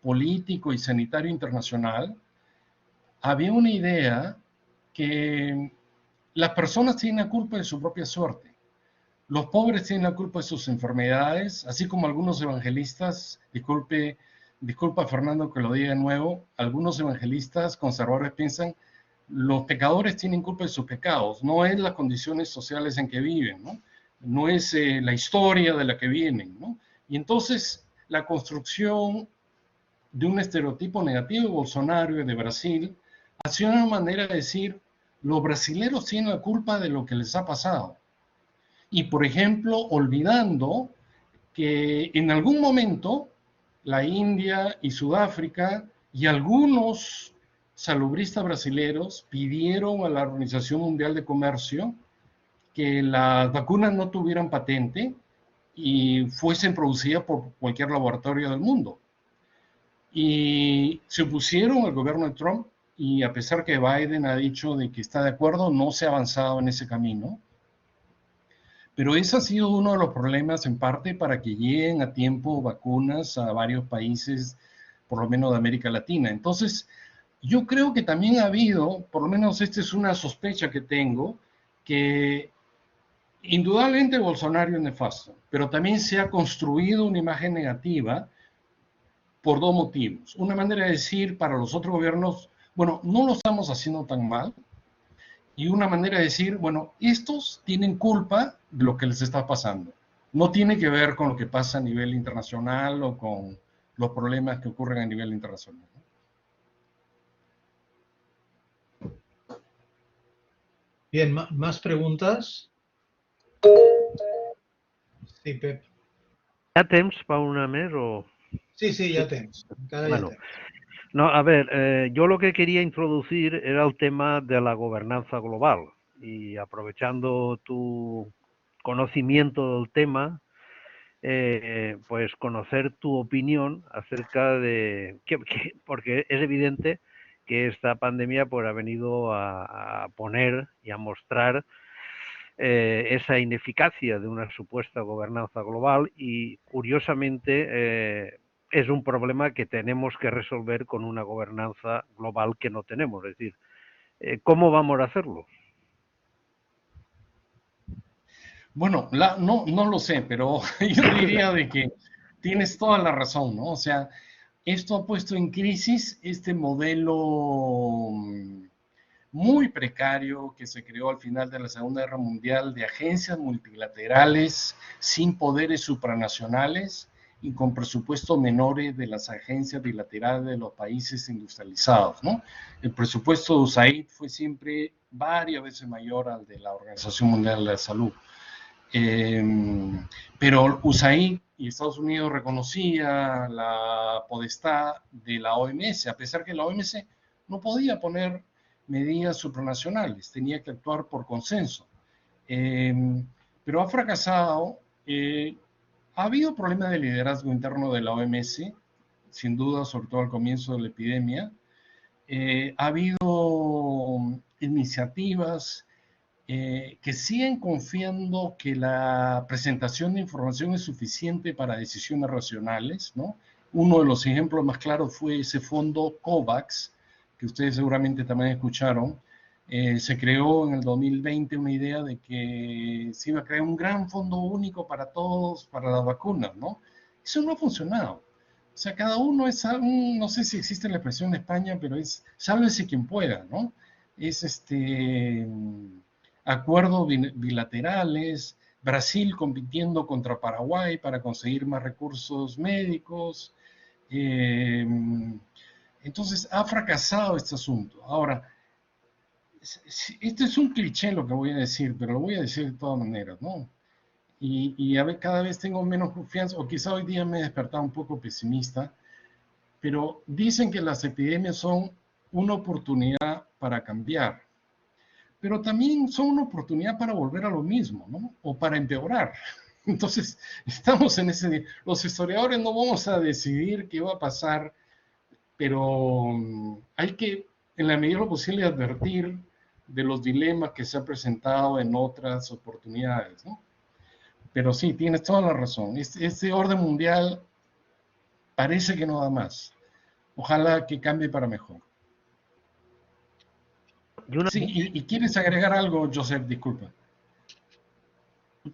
político y sanitario internacional había una idea que las personas tienen la culpa de su propia suerte. Los pobres tienen la culpa de sus enfermedades, así como algunos evangelistas, disculpa Fernando que lo diga de nuevo, algunos evangelistas conservadores piensan los pecadores tienen culpa de sus pecados, no es las condiciones sociales en que viven, ¿no? No es la historia de la que vienen, ¿no? Y entonces la construcción de un estereotipo negativo de Bolsonaro y de Brasil ha sido una manera de decir, los brasileros tienen la culpa de lo que les ha pasado. Y, por ejemplo, olvidando que en algún momento la India y Sudáfrica y algunos salubristas brasileros pidieron a la Organización Mundial de Comercio que las vacunas no tuvieran patente y fuesen producidas por cualquier laboratorio del mundo. Y se opusieron al gobierno de Trump y a pesar que Biden ha dicho de que está de acuerdo, no se ha avanzado en ese camino. Pero ese ha sido uno de los problemas en parte para que lleguen a tiempo vacunas a varios países, por lo menos de América Latina. Entonces, yo creo que también ha habido, por lo menos esta es una sospecha que tengo, que indudablemente Bolsonaro es nefasto, pero también se ha construido una imagen negativa por dos motivos. Una manera de decir para los otros gobiernos, bueno, no lo estamos haciendo tan mal, y una manera de decir, bueno, estos tienen culpa de lo que les está pasando. No tiene que ver con lo que pasa a nivel internacional o con los problemas que ocurren a nivel internacional. Bien, ¿más preguntas? Sí, Pep. Hi ha temps per una més o...? Sí, ya tens. Bueno, no, a ver, yo lo que quería introducir era el tema de la gobernanza global y aprovechando tu conocimiento del tema, pues conocer tu opinión acerca de... porque es evidente que esta pandemia pues ha venido a poner y a mostrar esa ineficacia de una supuesta gobernanza global y curiosamente es un problema que tenemos que resolver con una gobernanza global que no tenemos. Es decir, ¿cómo vamos a hacerlo? Bueno, no lo sé, pero yo diría de que tienes toda la razón, ¿no? O sea, esto ha puesto en crisis este modelo muy precario que se creó al final de la Segunda Guerra Mundial de agencias multilaterales sin poderes supranacionales y con presupuestos menores de las agencias bilaterales de los países industrializados, ¿no? El presupuesto de USAID fue siempre varias veces mayor al de la Organización Mundial de la Salud. Pero USAID y Estados Unidos reconocía la potestad de la OMS, a pesar que la OMS no podía poner medidas supranacionales, tenía que actuar por consenso. Pero ha fracasado. Ha habido problemas de liderazgo interno de la OMS, sin duda, sobre todo al comienzo de la epidemia. Ha habido iniciativas que siguen confiando que la presentación de información es suficiente para decisiones racionales, ¿no? Uno de los ejemplos más claros fue ese fondo COVAX, que ustedes seguramente también escucharon. Se creó en el 2020 una idea de que se iba a crear un gran fondo único para todos, para las vacunas, ¿no? Eso no ha funcionado. O sea, cada uno es no sé si existe la expresión en España, pero es sálvese quien pueda, ¿no? Es acuerdos bilaterales, Brasil compitiendo contra Paraguay para conseguir más recursos médicos. Entonces ha fracasado este asunto. Ahora, esto es un cliché lo que voy a decir, pero lo voy a decir de todas maneras, ¿no? Y a ver, cada vez tengo menos confianza, o quizá hoy día me he despertado un poco pesimista, pero dicen que las epidemias son una oportunidad para cambiar, pero también son una oportunidad para volver a lo mismo, ¿no? O para empeorar. Entonces, estamos en ese... Los historiadores no vamos a decidir qué va a pasar, pero hay que, en la medida de lo posible, advertir de los dilemas que se han presentado en otras oportunidades, ¿no? Pero sí, tienes toda la razón. Este orden mundial parece que no da más. Ojalá que cambie para mejor. Sí, y quieres agregar algo, Joseph, disculpa.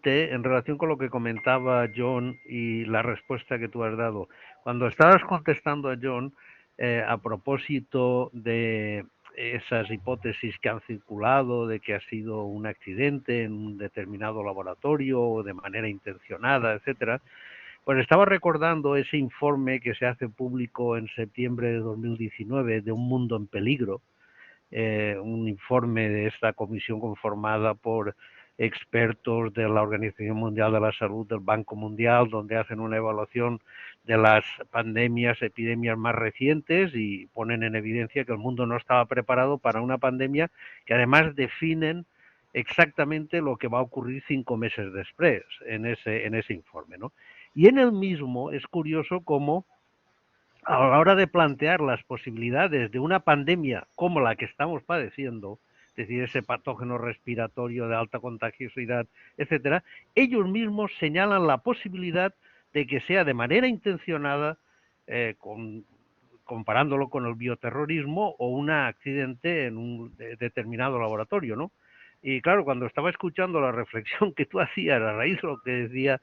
En relación con lo que comentaba John y la respuesta que tú has dado. Cuando estabas contestando a John, a propósito de esas hipótesis que han circulado de que ha sido un accidente en un determinado laboratorio o de manera intencionada, etcétera, pues estaba recordando ese informe que se hace público en septiembre de 2019 de Un Mundo en Peligro, un informe de esta comisión conformada por expertos de la Organización Mundial de la Salud, del Banco Mundial, donde hacen una evaluación de las pandemias, epidemias más recientes y ponen en evidencia que el mundo no estaba preparado para una pandemia que además definen exactamente lo que va a ocurrir 5 meses después en ese informe, ¿no? Y en el mismo es curioso cómo a la hora de plantear las posibilidades de una pandemia como la que estamos padeciendo, es decir, ese patógeno respiratorio de alta contagiosidad, etcétera, ellos mismos señalan la posibilidad de que sea de manera intencionada, comparándolo con el bioterrorismo o un accidente en un determinado laboratorio, ¿no? Y claro, cuando estaba escuchando la reflexión que tú hacías a raíz de lo que decía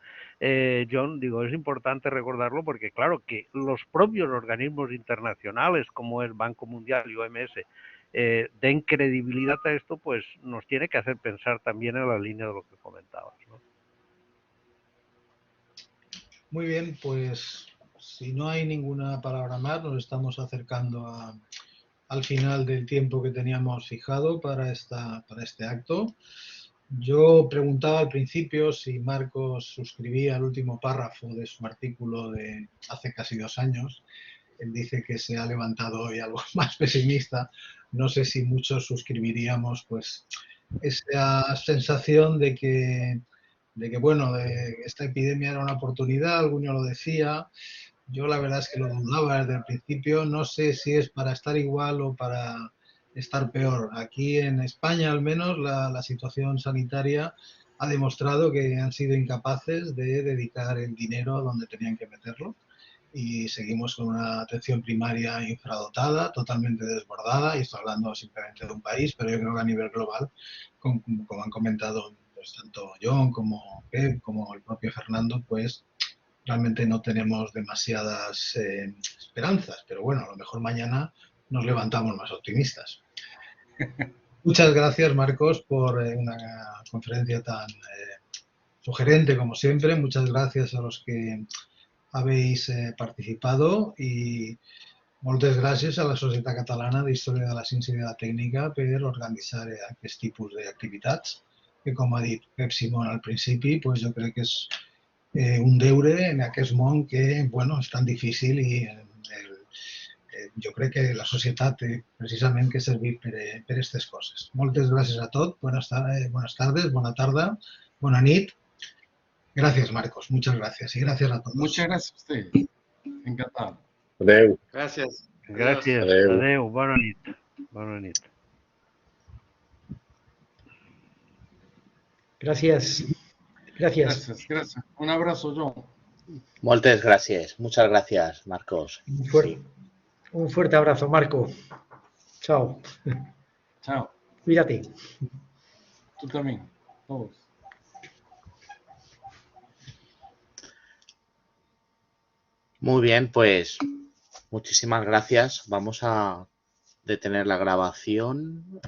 John, digo, es importante recordarlo porque claro que los propios organismos internacionales como el Banco Mundial y OMS den credibilidad a esto, pues nos tiene que hacer pensar también en la línea de lo que comentabas, ¿no? Muy bien, pues si no hay ninguna palabra más, nos estamos acercando al final del tiempo que teníamos fijado para este acto. Yo preguntaba al principio si Marcos suscribía el último párrafo de su artículo de hace casi 2 años. Él dice que se ha levantado hoy algo más pesimista. No sé si muchos suscribiríamos pues esa sensación de que bueno, esta epidemia era una oportunidad, alguno lo decía. Yo la verdad es que lo dudaba desde el principio. No sé si es para estar igual o para estar peor. Aquí en España, al menos, la situación sanitaria ha demostrado que han sido incapaces de dedicar el dinero a donde tenían que meterlo. Y seguimos con una atención primaria infradotada, totalmente desbordada, y estoy hablando simplemente de un país, pero yo creo que a nivel global, como han comentado pues, tanto John como Pep, como el propio Fernando, pues realmente no tenemos demasiadas esperanzas, pero bueno, a lo mejor mañana nos levantamos más optimistas. Muchas gracias, Marcos, por una conferencia tan sugerente como siempre. Muchas gracias a los que habéis participado i moltes gràcies a la Societat Catalana d'Història de la Ciència i de la Tècnica per organitzar aquest tipus d'activitats, que com ha dit Pep Simón al principi, pues jo crec que és un deure en aquest món que bueno, és tan difícil i jo crec que la societat té precisament que servir per aquestes coses. Moltes gràcies a tot, buenas tardes, bona tarda, bona nit. Gracias, Marcos. Muchas gracias. Y gracias a todos. Muchas gracias a ustedes. Encantado. Adeu. Gracias. Gràcies. Adeu. Adeu. Bona nit. Bona nit. Gracias. Gracias. Gracias, gracias. Un abrazo, John. Moltes gràcies. Muchas gracias, Marcos. Un fuerte abrazo, Marco. Chao. Chao. Cuídate. Tú también. Todos. Muy bien, pues muchísimas gracias. Vamos a detener la grabación.